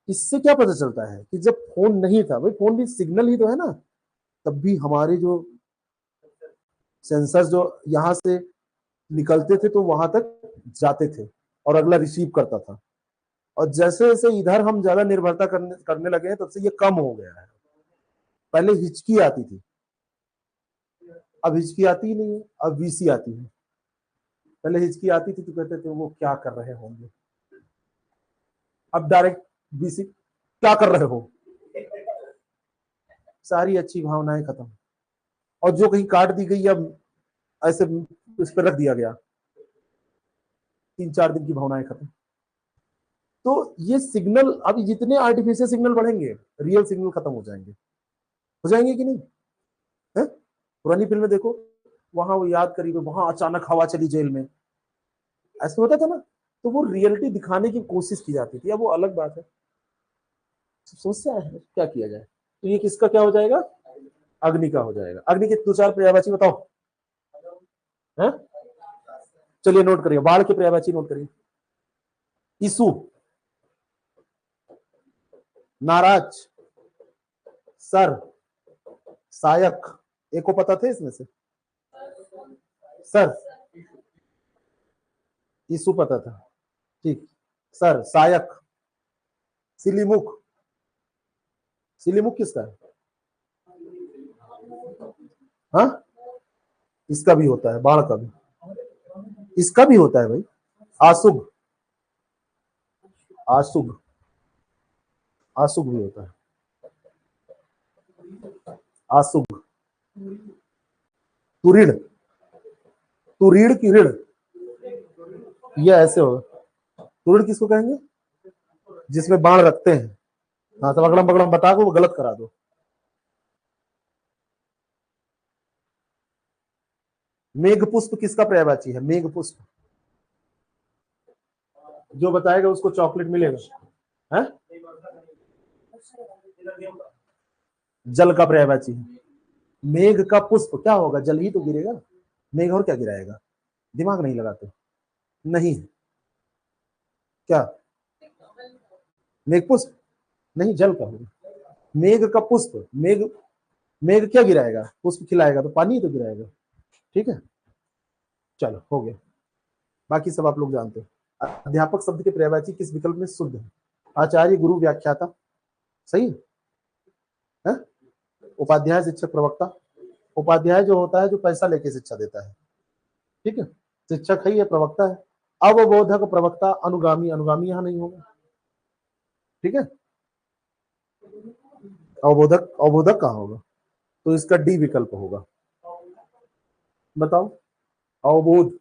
इससे क्या पता चलता है कि जब फोन नहीं था, भाई फोन भी सिग्नल ही तो है ना, तब भी हमारे जो सेंसर्स जो यहाँ से निकलते थे तो वहां तक जाते थे और अगला रिसीव करता था। और जैसे जैसे इधर हम ज्यादा निर्भरता करने लगे हैं तब से ये कम हो गया है। पहले हिचकी आती थी, अब हिचकी आती ही नहीं है, अब वीसी आती है। पहले हिचकी आती थी तो कहते थे वो क्या कर रहे होंगे, अब डायरेक्ट वीसी, क्या कर रहे हो। सारी अच्छी भावनाएं खत्म, और जो कहीं काट दी गई अब ऐसे उस पर रख दिया गया, 3-4 दिन की भावनाएं खत्म। तो ये सिग्नल, अब जितने आर्टिफिशियल सिग्नल बढ़ेंगे रियल सिग्नल खत्म हो जाएंगे कि नहीं है? पुरानी फिल्में देखो, वहां वो याद करिए, वहां अचानक हवा चली जेल में, ऐसा होता था ना। तो वो रियलिटी दिखाने की कोशिश की जाती थी, अब वो अलग बात है। समस्या है, क्या किया जाए। तो ये किसका क्या हो जाएगा? अग्नि का हो जाएगा। अग्नि के 2-4 पर्यायवाची बताओ है। चलिए नोट करिए, बाढ़ के पर्यायवाची नोट करिए। ईसु, नाराज, सर, सायक। एक को पता थे इसमें से? सर, ईसु पता था, ठीक। सर, सायक, सिलीमुख। सिलीमुख किसका है? हाँ, इसका भी होता है, बाढ़ का भी, इसका भी होता है भाई। आसुग, आसुग, आसुग भी होता है, आसुग। तुरीड़, तुरीड़ की ऋण, ये ऐसे हो। तुरीड़ किसको कहेंगे? जिसमें बाण रखते हैं। हाँ, सब अगड़म बगड़म बता को वो गलत करा दो। मेघ पुष्प किसका पर्यायवाची है? मेघ पुष्प, जो बताएगा उसको चॉकलेट मिलेगा है? जल का पर्यायवाची है। मेघ का पुष्प क्या होगा? जल ही तो गिरेगा। मेघ और क्या गिराएगा? दिमाग नहीं लगाते। नहीं, क्या? मेघ पुष्प नहीं, जल का होगा। मेघ का पुष्प, मेघ, मेघ क्या गिराएगा? पुष्प खिलाएगा तो पानी ही तो गिराएगा, ठीक है। चलो हो गया, बाकी सब आप लोग जानते हो। अध्यापक शब्द के पर्यायवाची किस विकल्प में शुद्ध है? आचार्य, गुरु, व्याख्याता। सही है? उपाध्याय, शिक्षक, प्रवक्ता। उपाध्याय जो होता है जो पैसा लेके शिक्षा देता है, ठीक है। शिक्षक है, ये प्रवक्ता है। अवबोधक, प्रवक्ता, अनुगामी, अनुगामी यहां नहीं होगा, ठीक है। अवबोधक, अवबोधक कहां होगा, तो इसका डी विकल्प होगा। बताओ, अवबोध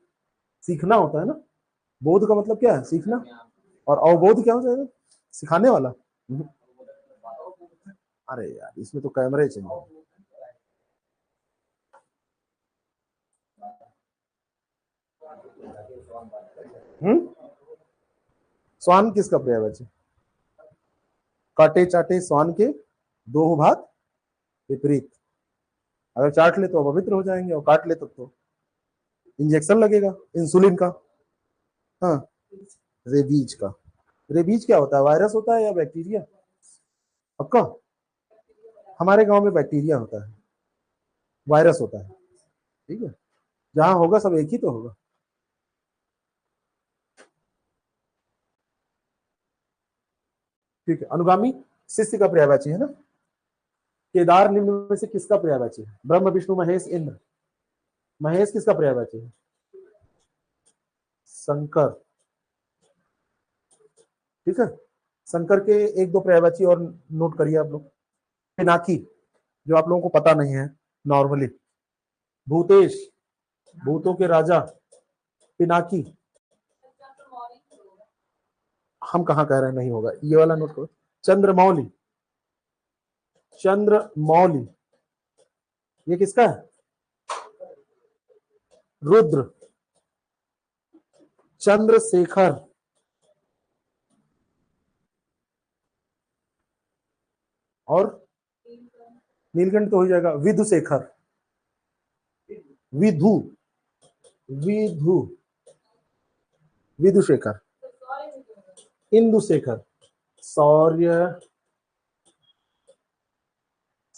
सीखना होता है ना, बोध का मतलब क्या है, सीखना, और अवबोध क्या हो जाएगा, सिखाने वाला। अरे यार इसमें तो कैमरे चाहिए। स्वान किसका पर्यायवाची, काटे चाटे स्वान के दो भात विपरीत। अगर चाट ले तो अपवित्र हो जाएंगे, और काट ले तब तो इंजेक्शन लगेगा इंसुलिन का। हाँ, रेबीज का। रेबीज क्या होता है, वायरस होता है या बैक्टीरिया, पक्का। हमारे गांव में बैक्टीरिया होता है, वायरस होता है, ठीक है। जहां होगा सब एक ही तो होगा। ठीक है, अनुगामी शिष्य का पर्यायवाची है ना। केदार निम्न में से किसका पर्यायवाची है, ब्रह्म, विष्णु, महेश, इंद्र। महेश किसका पर्यायवाची है, शंकर, ठीक है। शंकर के एक दो पर्यायवाची और नोट करिए आप लोग। पिनाकी, जो आप लोगों को पता नहीं है नॉर्मली। भूतेश, भूतों के राजा, पिनाकी। हम कहाँ कह रहे हैं नहीं होगा, ये वाला नोट करो। चंद्रमौली, चंद्रमौली ये किसका है, रुद्र। चंद्रशेखर, और नीलकंठ तो हो जाएगा। विधुशेखर, विधु, विधु, विधुशेखर, इंदुशेखर, शौर्य,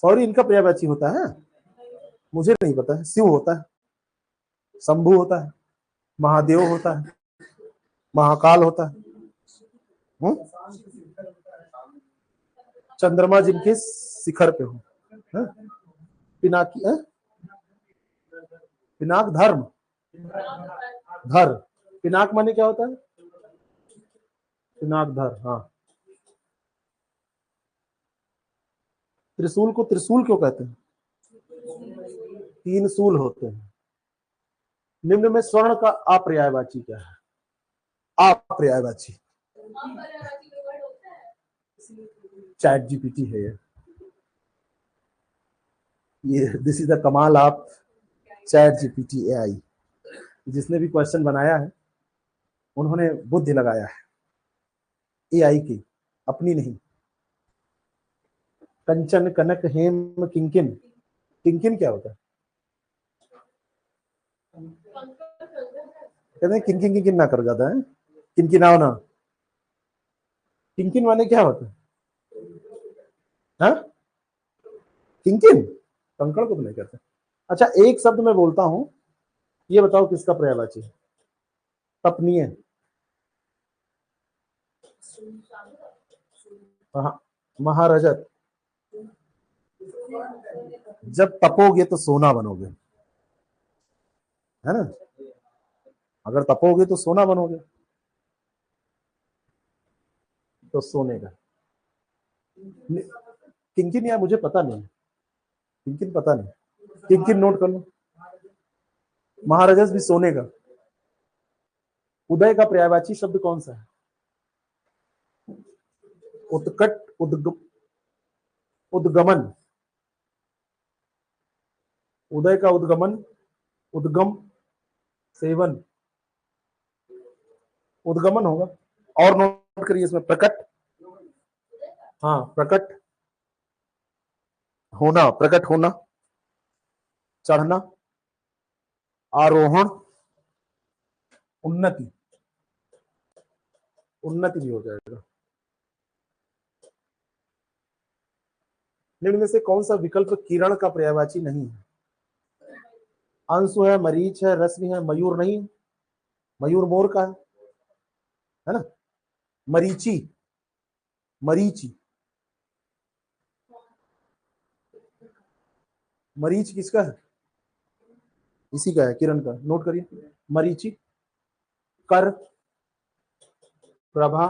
शौर्य इनका पर्यायवाची होता है, मुझे नहीं पता है। शिव होता है, शंभु होता है, महादेव होता है, महाकाल होता है। चंद्रमा जिनके शिखर पे हो, है? पिनाकी है? पिनाक धर्म, धर, पिनाक माने क्या होता है, पिनाक धर, हाँ। त्रिशूल को त्रिशूल क्यों कहते हैं, तीन सूल होते हैं। निम्न में स्वर्ण का अपर्यायवाची क्या है, अपर्यायवाची। चैट जीपीटी है ये दिस इज द कमाल ऑफ चैट जीपीटी एआई। जिसने भी क्वेश्चन बनाया है उन्होंने बुद्धि लगाया है एआई की, अपनी नहीं। कंचन, कनक, हेम, किंकिन। किंकिन क्या होता है, कहते हैं किंकिन किंकिन ना कर जाता है, किनकिनाओ ना। किंकिन माने क्या होता है, हाँ? किंकिन कंकड़ को तो नहीं कहते। अच्छा एक शब्द मैं बोलता हूं, ये बताओ किसका पर्यायवाची है, तपनीय। महारजत, जब तपोगे तो सोना बनोगे, है ना। अगर तपोगे तो सोना बनोगे, तो सोने का। किंकिन यार मुझे पता नहीं, किंकिन पता नहीं, किंकिन नोट कर लो। महाराजस भी सोने का। उदय का पर्यायवाची शब्द कौन सा है, उत्कट, उद्गमन। उदय का उद्गमन, उद्गम, सेवन, उद्गमन होगा। और नोट करिए इसमें, प्रकट, हाँ प्रकट होना, प्रकट होना, चढ़ना, आरोहण, उन्नति, उन्नति भी हो जाएगा। निम्न में से कौन सा विकल्प किरण का पर्यायवाची नहीं है, अंशु है, मरीच है, रश्मि है, मयूर नहीं, मयूर मोर का है ना। मरीची, मरीची, मरीच किसका है? इसी का है, किरण का। नोट करिए, मरीचि, कर, प्रभा।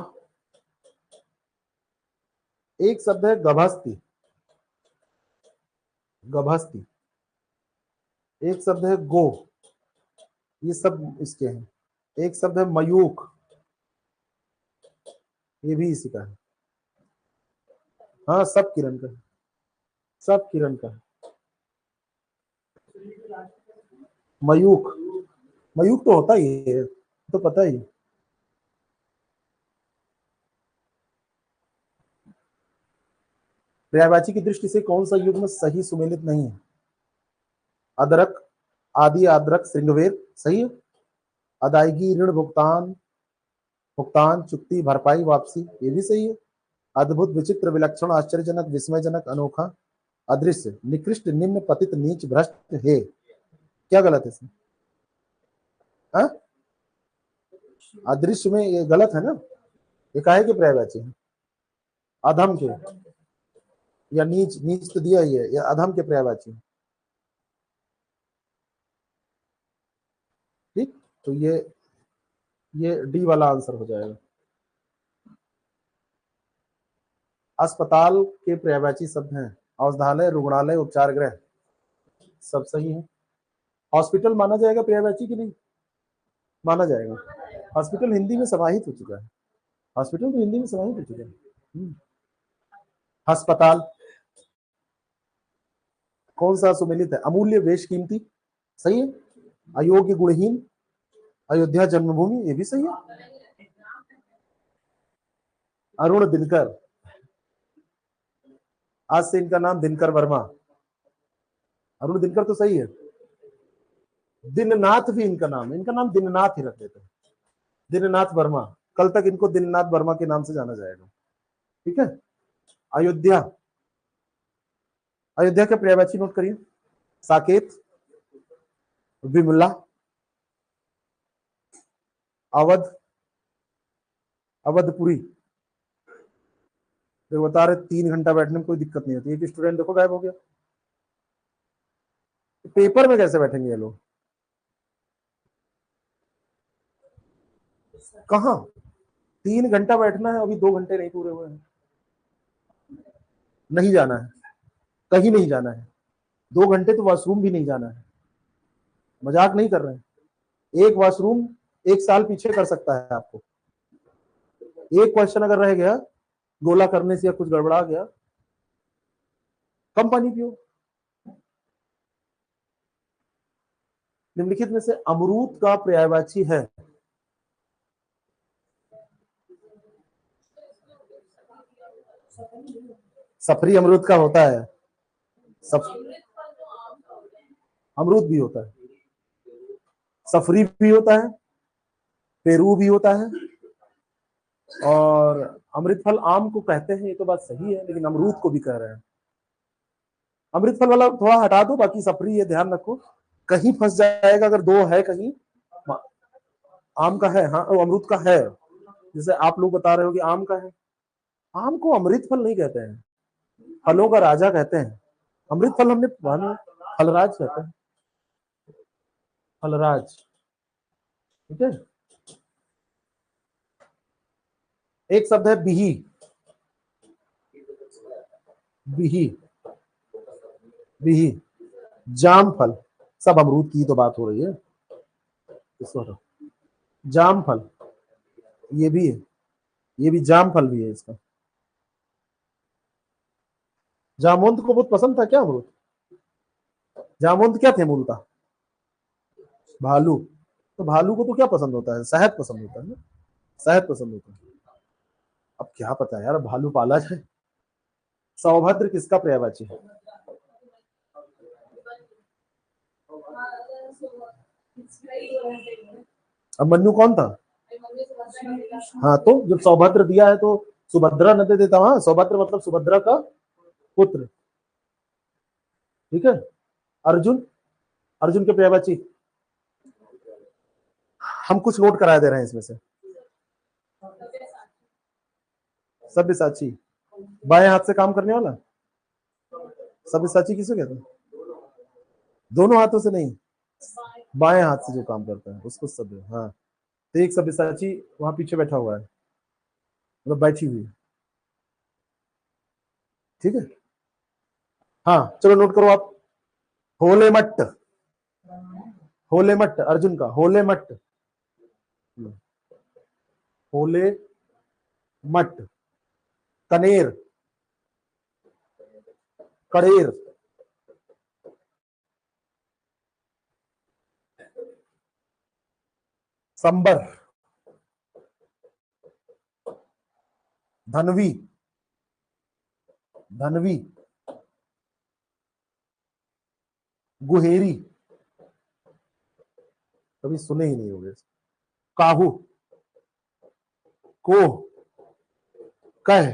एक शब्द है गभस्ति, गभस्ति। एक शब्द है गो, ये सब इसके हैं। एक शब्द है मयूख, ये भी इसी का है। हाँ, सब किरण का है, सब किरण का है। मयूख, मयूख तो होता ही है, तो पता ही। पर्यायवाची की दृष्टि से कौन सा युग्म सही सुमेलित नहीं है? अदरक, आदि, आद्रक, श्रृंगवेर, सही है। अदायगी, ऋण, भुगतान, भुगतान, चुक्ति, भरपाई, वापसी, ये भी सही है। अद्भुत, विचित्र, विलक्षण, आश्चर्यजनक, विस्मयजनक, अनोखा, अदृश्य, निकृष्ट, निम्न, पतित, नीच, भ्रष्ट है। क्या गलत है इसमें? हाँ? अदृश्य में ये गलत है ना, ये काहे के पर्यायवाची है? अधम के या नीच, नीच तो दिया ही है, या अधम के पर्यायवाची। ठीक, तो ये डी वाला आंसर हो जाएगा। अस्पताल के पर्यायवाची शब्द हैं औषधालय, रुग्णालय, उपचार गृह, सब सही है। हॉस्पिटल माना जाएगा पर्यायवाची की नहीं? माना जाएगा। हॉस्पिटल हिंदी में समाहित हो चुका है, हॉस्पिटल तो हिंदी में समाहित हो चुका है। अस्पताल कौन सा सुमेलित है? अमूल्य, बेशकीमती, सही है। अयोग्य, गुणहीन, अयोध्या जन्मभूमि, ये भी सही है। अरुण दिनकर, आज से इनका नाम दिनकर वर्मा। अरुण दिनकर तो सही है। दिननाथ भी इनका नाम है, इनका नाम दिननाथ ही रख देते हैं, दिननाथ वर्मा। कल तक इनको दिननाथ वर्मा के नाम से जाना जाएगा। ठीक है। अयोध्या, अयोध्या के पर्यायवाची नोट करिए। साकेत, विमला, अवध, अवधपुरी। देखो बता रहे 3 घंटा बैठने में कोई दिक्कत नहीं होती। एक स्टूडेंट देखो गायब हो गया, पेपर में कैसे बैठेंगे ये लोग? कहाँ 3 घंटा बैठना है, अभी 2 घंटे नहीं पूरे हुए हैं। नहीं जाना है, कहीं नहीं जाना है, 2 घंटे तो वॉशरूम भी नहीं जाना है, मजाक नहीं कर रहे हैं। एक वॉशरूम 1 साल पीछे कर सकता है आपको। एक क्वेश्चन अगर रह गया गोला करने से या कुछ गड़बड़ा गया, कम पानी पियो। निम्नलिखित में से अमरूद का पर्यायवाची है? सफरी अमरूद का होता है, सफ अमरूद भी होता है, सफरी भी होता है, पेरू भी होता है, और अमृत फल आम को कहते हैं, ये तो बात सही है, लेकिन अमरूद को भी कह रहे हैं। अमृत फल वाला थोड़ा हटा दो, बाकी सफरी ये ध्यान रखो, कहीं फंस जाएगा अगर दो है कहीं। आम का है, हाँ, अमरूद का है। जैसे आप लोग बता रहे हो कि आम का है, आम को अमृत फल नहीं कहते हैं, फलों का राजा कहते हैं। अमृत फल हमने फलराज कहते हैं, फलराज। ठीक है। एक शब्द है बिही, बिही, बिही, जाम फल। सब अमरूद की तो बात हो रही है, इसको हटाओ। जाम फल, ये भी है, ये भी जाम फल भी है इसका। जामुन को बहुत पसंद था क्या अमरूद? जामुन क्या थे मूलतः? भालू। तो भालू को तो क्या पसंद होता है? शहद पसंद होता है ना, शहद पसंद होता है। अब क्या पता है यार, भालू पाला जाए। सौभद्र किसका पर्यायवाची है? अब मन्नू कौन था? हाँ, तो जब सौभद्र दिया है तो सुभद्रा न दे देता? वहां सौभद्र मतलब सुभद्रा का पुत्र। ठीक है। अर्जुन, अर्जुन के पर्यायवाची हम कुछ नोट करा दे रहे हैं इसमें से। सब्यसाची, बाएं हाथ से काम करने वाला। सब्यसाची किसे कहते हैं? दोनों हाथों से नहीं, बाएं हाथ से जो काम करता है उसको सभ्य। हाँ, तो एक सब्यसाची वहां पीछे बैठा हुआ है, मतलब बैठी हुई है। ठीक है, हाँ चलो नोट करो आप। होले मट्ट, होले मट्ट अर्जुन का, होले मट्ट, होले मट्ट। कनेर, कड़ेर, संबर, धनवी, धनवी, गुहेरी, कभी सुने ही नहीं होंगे। काहू, कोह, कह,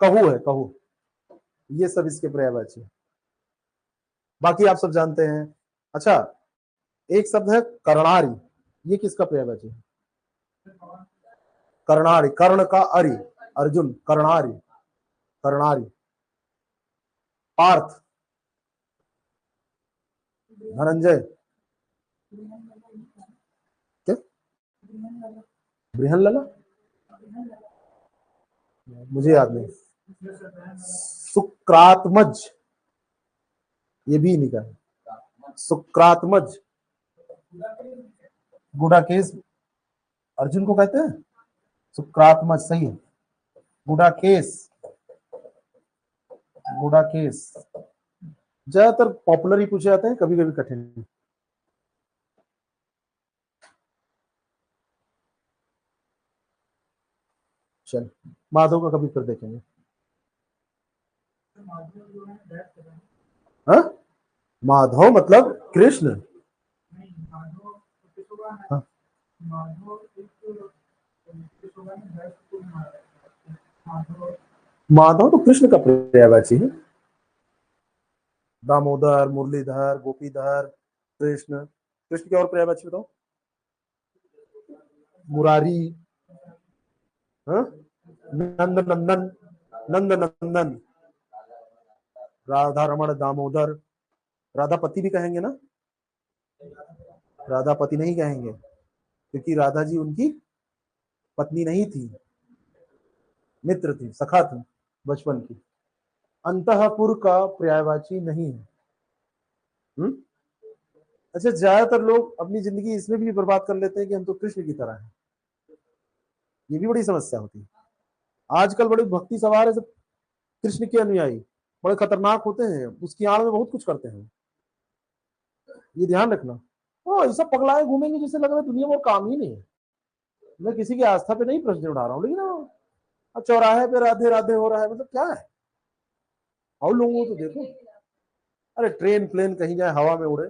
कहू है कहू, ये सब इसके पर्यायवाची है। बाकी आप सब जानते हैं। अच्छा, एक शब्द है कर्णारी, ये किसका पर्यायवाची है? कर्णारी, कर्ण का अरि, अर्जुन कर्णारी, कर्णारी। पार्थ, धनंजय, क्या, बृहनलला, मुझे याद नहीं। सुक्रात्मज, ये भी इन्हीं का है, सुक्रात्मज। गुडाकेश अर्जुन को कहते हैं, सुक्रात्मज सही है। गुडाकेश, गुडाकेश ज्यादातर पॉपुलर ही पूछे जाते हैं, कभी कभी कठिन। चल, माधव का कभी फिर देखेंगे। हाँ, माधव मतलब कृष्ण। हाँ? माधव तो कृष्ण का पर्यायवाची है। दामोदर, मुरलीधर, गोपीधर, कृष्ण। कृष्ण के और पर्यायवाची बताओ। मुरारी, हाँ? नंद नंदन, नंद नंदन, राधा रमण, दामोदर। राधापति भी कहेंगे ना, राधापति नहीं कहेंगे, क्योंकि राधा जी उनकी पत्नी नहीं थी, मित्र थी, सखा थी बचपन की। अंतःपुर का पर्यायवाची नहीं है। अच्छा, ज्यादातर लोग अपनी जिंदगी इसमें भी बर्बाद कर लेते हैं कि हम तो कृष्ण की तरह हैं। ये भी बड़ी समस्या होती है। आजकल बड़े भक्ति सवार है सब, कृष्ण के अनुयायी बड़े खतरनाक होते हैं, उसकी आड़ में बहुत कुछ करते हैं, ये ध्यान रखना। हाँ, ये सब पगलाए घूमेंगे जिससे लग रहा है दुनिया में और काम ही नहीं है। मैं किसी की आस्था पे नहीं प्रश्न उठा रहा हूँ, लेकिन अब चौराहे पे राधे राधे हो रहा है, मतलब क्या है? और लोगों को तो देखो, अरे ट्रेन प्लेन कहीं जाए हवा में उड़े,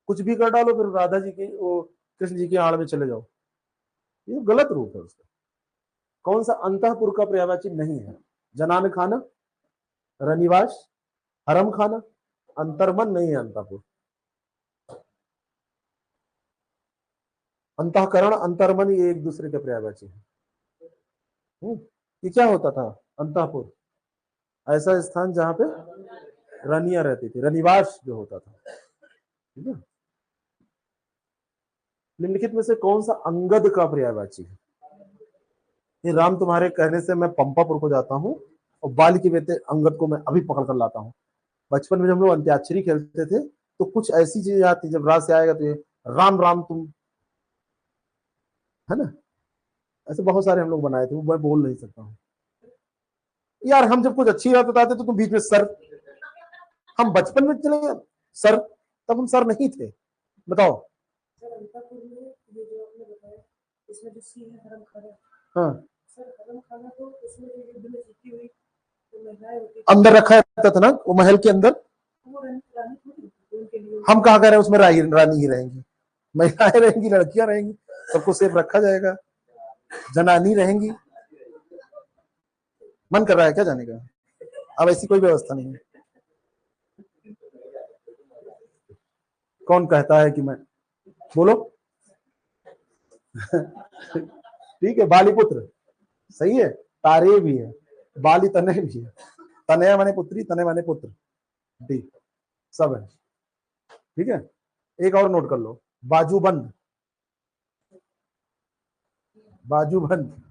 कुछ भी कर डालो, फिर राधा जी की वो कृष्ण जी की आड़ में चले जाओ, ये गलत रूप है उसका। कौन सा अंतःपुर का पर्यायवाची नहीं है? जनान खाना, रनिवास, हरम खाना, अंतर्मन नहीं है अंतःपुर। अंतःकरण, अंतर्मन ये एक दूसरे के पर्यायवाची है। ये क्या होता था अंतःपुर? ऐसा स्थान जहां पे रानियां रहती थी, रनिवास जो होता था। ठीक है, निम्नलिखित में से कौन सा अंगद का पर्यायवाची है? ये राम तुम्हारे कहने से मैं पंपापुर को जाता हूँ और बाल के बेटे अंगद को मैं अभी पकड़ कर लाता हूँ। बचपन में जब हम लोग अंत्याक्षरी खेलते थे तो कुछ ऐसी चीजें आती, जब रात से आएगा तो ये राम राम तुम, है ना, ऐसे बहुत सारे हम लोग बनाए थे, वो मैं बोल नहीं सकता हूँ यार। हम जब कुछ अच्छी बात बताते तो तुम बीच में सर, हम बचपन में चले गए सर, तब हम सर नहीं थे। बताओ। हाँ, अंदर रखा रहता था ना वो महल के अंदर। हम कहा कह रहे हैं उसमें रानी ही रहेंगी, महिलाएं रहेंगी, लड़कियां रहेंगी, सबको सेफ रखा जाएगा, जनानी रहेंगी। मन कर रहा है क्या जाने का? अब ऐसी कोई व्यवस्था नहीं है। कौन कहता है कि मैं, बोलो। ठीक है, बालीपुत्र सही है, तारे भी है, बाली तनय भी है। तनया माने पुत्री, तनय माने पुत्र, ठीक सब है। ठीक है, एक और नोट कर लो, बाजूबंद, बाजूबंद,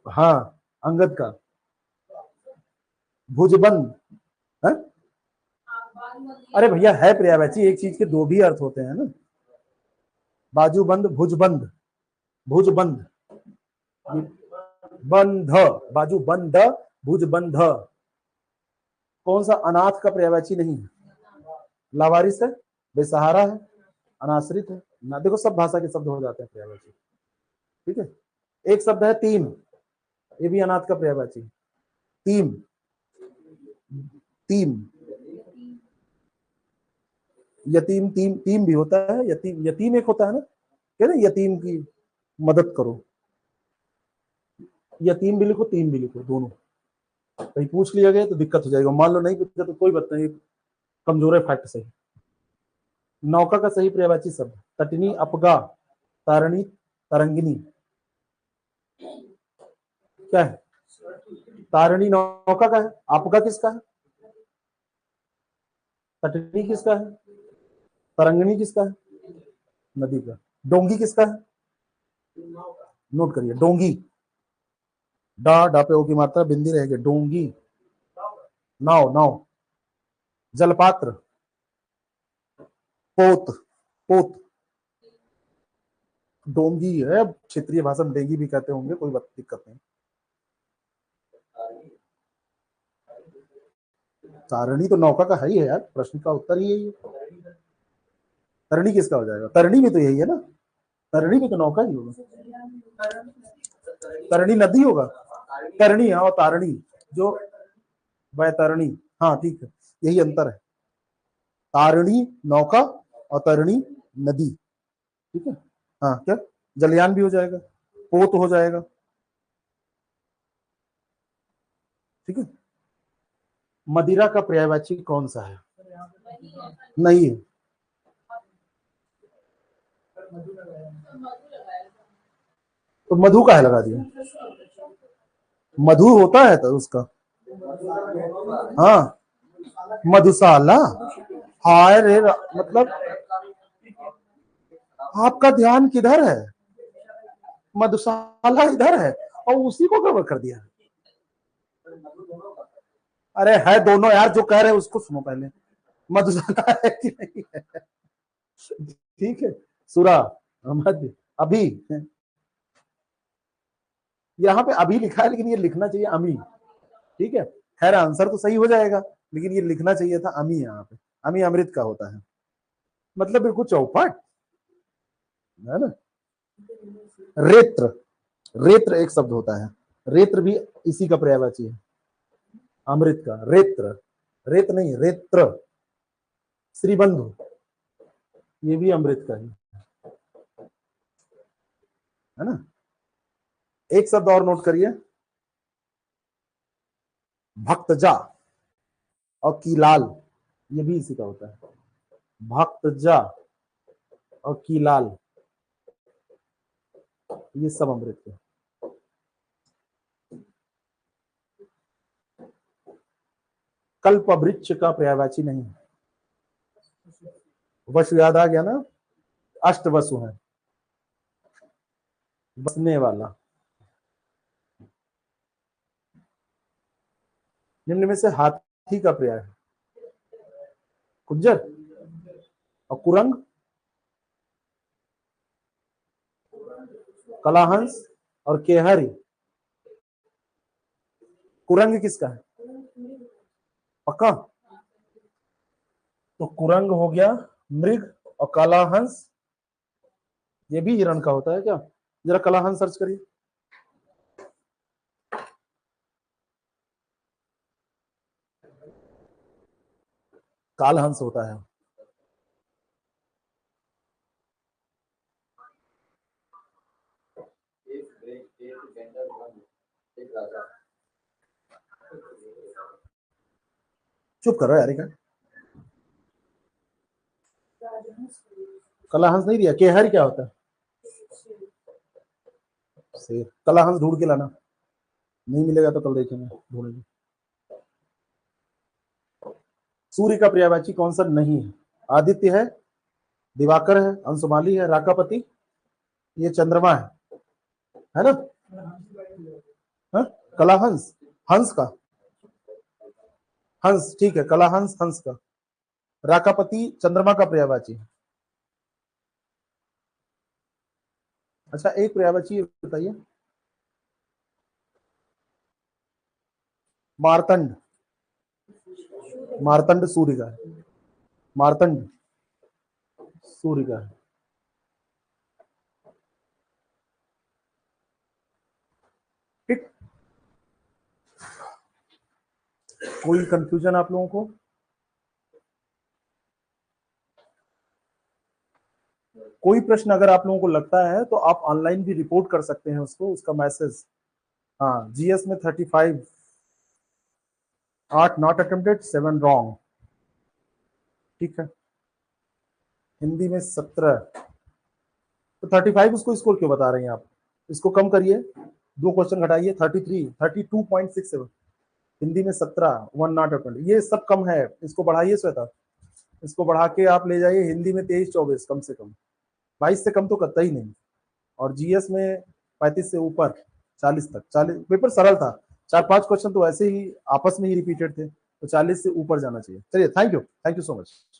हाँ अंगद का, भुजबंद है? अरे भैया है पर्यायवाची, एक चीज के दो भी अर्थ होते हैं ना, बाजूबंद, भुजबंद, भुजबंद, बंध, बाजूबंद, भुजबंध। कौन सा अनाथ का पर्यायवाची नहीं है? लावारिस है, बेसहारा है, अनाश्रित है ना। देखो सब भाषा के शब्द हो जाते हैं पर्यायवाची। ठीक है, एक शब्द है तीन, ये भी अनाथ का पर्यायवाची, तीन, तीन, यतीम, तीन, तीन भी होता है, यतीम, यतीम एक होता है ना, कह रहे यतीम की मदद करो, यतीम भी लिखो, तीन भी लिखो, दोनों। कहीं पूछ लिया गया तो दिक्कत हो जाएगा, मान लो नहीं पूछा तो कोई बात नहीं, कमजोर है फैक्ट सही। नौका का सही पर्यायवाची शब्द तटनी, अपगा, तारणी, तरंगिनी, क्या है? तारणी नौका का है, अपगा किसका है? तटनी किसका है? तरंगिणी किसका है? नदी का। डोंगी किसका है? नोट करिए, डोंगी, डा डा पे ओ की मात्रा बिंदी रहेगी, डोंगी, नाव, नाव, जलपात्र, पोत, पोत, डोंगी है, क्षेत्रीय भाषा में डेंगी भी कहते होंगे, कोई बात दिक्कत नहीं। तारणी तो नौका का है ही है यार, प्रश्न का उत्तर ही यही है। तरणी किसका हो जाएगा? तरणी भी तो यही है ना, तरणी भी तो नौका ही होगा, तरणी नदी होगा, तरणी हाँ, और तारणी जो वैतरणी, हाँ ठीक है, यही अंतर है, तारणी नौका और तरणी नदी। ठीक है, हाँ क्या, जलयान भी हो जाएगा, पोत हो जाएगा। ठीक है, मदिरा का पर्यायवाची कौन सा है? नहीं है, तो मधु का है लगा दिया, मधु होता है तो उसका, हाँ मधुशाला, हाय रे मतलब आपका ध्यान किधर है? मधुशाला इधर है और उसी को कवर कर दिया। अरे है दोनों यार, जो कह रहे हैं उसको सुनो पहले, मधुशाला है कि नहीं है? ठीक है, सुरा, मध्य, अभी, यहाँ पे अभी लिखा है लेकिन ये लिखना चाहिए अमी। ठीक है, खैर आंसर तो सही हो जाएगा, लेकिन ये लिखना चाहिए था अमी, यहाँ पे अमी अमृत का होता है, मतलब बिल्कुल चौपट है ना। रेत्र, रेत्र एक शब्द होता है, रेत्र भी इसी का पर्यायवाची है, अमृत का, रेत्र, रेत नहीं रेत्र। श्रीबंधु, ये भी अमृत का ही है ना। एक शब्द और नोट करिए, भक्तजा और कीलाल, ये भी इसी का होता है, भक्तजा और कीलाल, ये सब अमृत के। कल्प वृक्ष का पर्यायवाची नहीं है, वसु याद आ गया ना, अष्ट वसु है, बसने वाला। निम्न में से हाथी का पर्याय है, कुंजर और कुरंग, कलाहंस और केहरी। कुरंग किसका है? पक्का, तो कुरंग हो गया मृग, और कलाहंस ये भी हिरण का होता है क्या? जरा कलाहंस सर्च करिए, कालहंस होता है। चुप करो यार, कलाहंस नहीं दिया, केहर क्या होता है? शेर, कलाहंस ढूंढ के लाना, नहीं मिलेगा तो कल देखेंगे, ढूंढेंगे। सूर्य का पर्यायवाची कौन सा नहीं है? आदित्य है, दिवाकर है, अंशुमाली है, राकापति, ये चंद्रमा है ना? हाँ? कलाहंस, हंस का, हंस, ठीक है, कलाहंस हंस का, राकापति चंद्रमा का पर्यायवाची है। अच्छा एक पर्यायवाची बताइए। मार्तंड, मार्तंड सूर्य का है, मार्तंड सूर्य का है। ठीक, कोई कंफ्यूजन आप लोगों को? कोई प्रश्न अगर आप लोगों को लगता है तो आप ऑनलाइन भी रिपोर्ट कर सकते हैं उसको, उसका मैसेज। हाँ, जीएस में 35, 8 नॉट अटेम्प्टेड, 7 रॉन्ग, ठीक है। हिंदी में 17, तो 35 उसको स्कोर क्यों बता रहे हैं आप? इसको कम करिए, 2 क्वेश्चन घटाइए, 33, 32.67। हिंदी में 17, 1 नॉट अटेम्प्टेड, ये सब कम है, इसको बढ़ाइए श्वेता, इसको बढ़ा के आप ले जाइए हिंदी में 23-24 कम से कम, 22 से कम तो करता ही नहीं। और जीएस में 35 से ऊपर 40 तक, 40 पेपर सरल था, 4-5 क्वेश्चन तो ऐसे ही आपस में ही रिपीटेड थे, तो 40 से ऊपर जाना चाहिए। चलिए, थैंक यू सो मच।